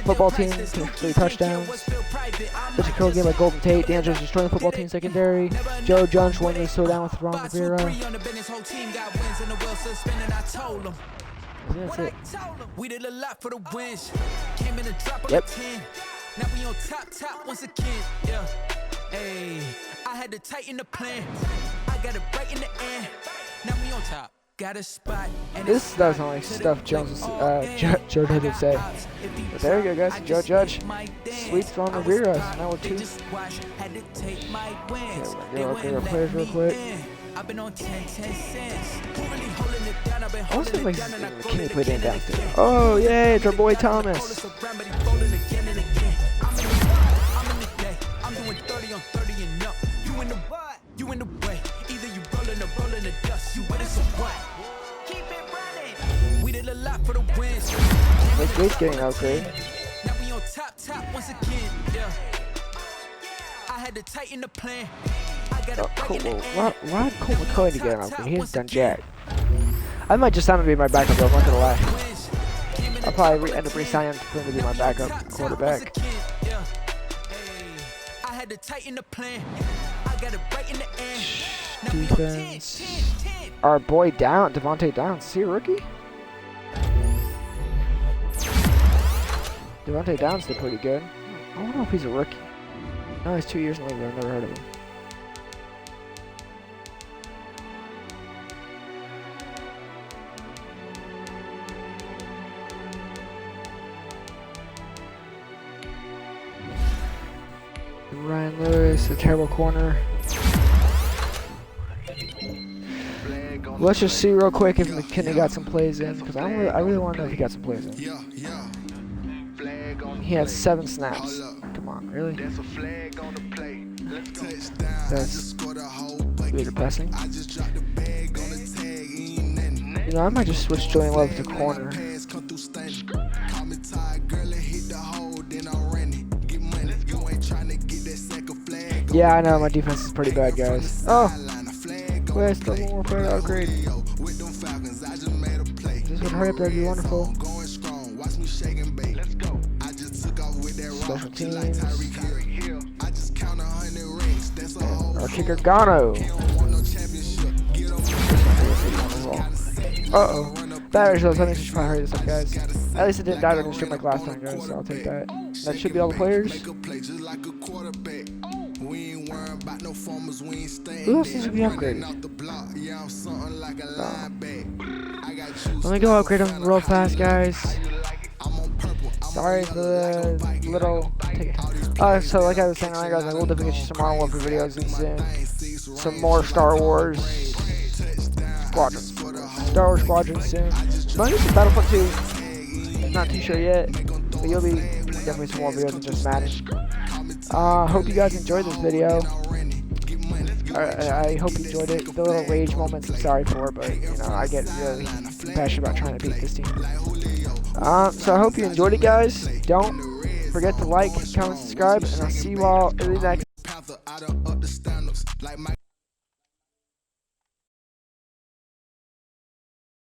football team, 3 touchdowns. There's a curl game by Golden Tate. D'Angelo's destroying the football team secondary. Joe Judge winning the showdown with Ron Rivera. That's it. We did a lot for the wins. Came in a drop of Yep. 10. Now we on top once again. Yeah. Hey, I had to tighten the plan. I got it right in the end. Now we on top. Got a spot. And This does sound like stuff Jones, Joe didn't say. But there we go, guys. Joe Judge sweeps Ron Rivera. Now we're 2. Okay, we're gonna go upgrade our players real quick. I've been on 10 cents. Really holding it down. I've been I also holding think it down and I McKinney played in downstairs. Oh, yay, it's our boy Thomas. I'm in the day. I'm doing 30 on 30 and up. You in the what? You in the way. Either you rolling the dust. You with us or what? Keep it running. We did a lot for the wins. Nick Gates getting an upgrade. Now we on top once again. Yeah. I had to tighten the plan. I got Oh, it cool. right in the Why end. did Colt McCoy to get an upgrade? He hasn't done jack. I might just sign him to be my backup, though. I'm not gonna lie. I'll probably end up re-signing him for him to be my backup quarterback. Yeah. I had to tighten the plan. I got it right in the end. Now we on 10. Defense. Our boy Devontae Downs. Is he a rookie? Devontae Downs did pretty good. I don't know if he's a rookie. No, he's 2 years in the league. I've never heard of him. Ryan Lewis, a terrible corner. Let's just see real quick if McKinney got some plays in, because I really want to know if he got some plays in. He had 7 snaps. Come on, really? That's really depressing. You know, I might just switch Julian Love to corner. Yeah, I know, my defense is pretty bad, guys. Oh! Quest, double more player upgrade. This would hurry up, that'd be wonderful. Special teams. And our kicker, Gano. Uh-oh. Battery shows, I think we should probably hurry this up, guys. At least it didn't die during the stream like last time, guys, so I'll take that. That should be all the players. Who else needs to be upgraded? Let me go upgrade them real fast, guys. Sorry for the little. So like I was saying earlier, guys, I will definitely get you some Modern Warfare videos soon. Some more Star Wars Squadrons soon. Might get some Battlefront 2. Not too sure yet, but you'll be definitely some more videos than just Madden. Hope you guys enjoyed this video. I hope you enjoyed it. The little rage moments I'm sorry for, but you know, I get really passionate about trying to beat this team. So I hope you enjoyed it, guys. Don't forget to like, comment, subscribe, and I'll see you all in the next.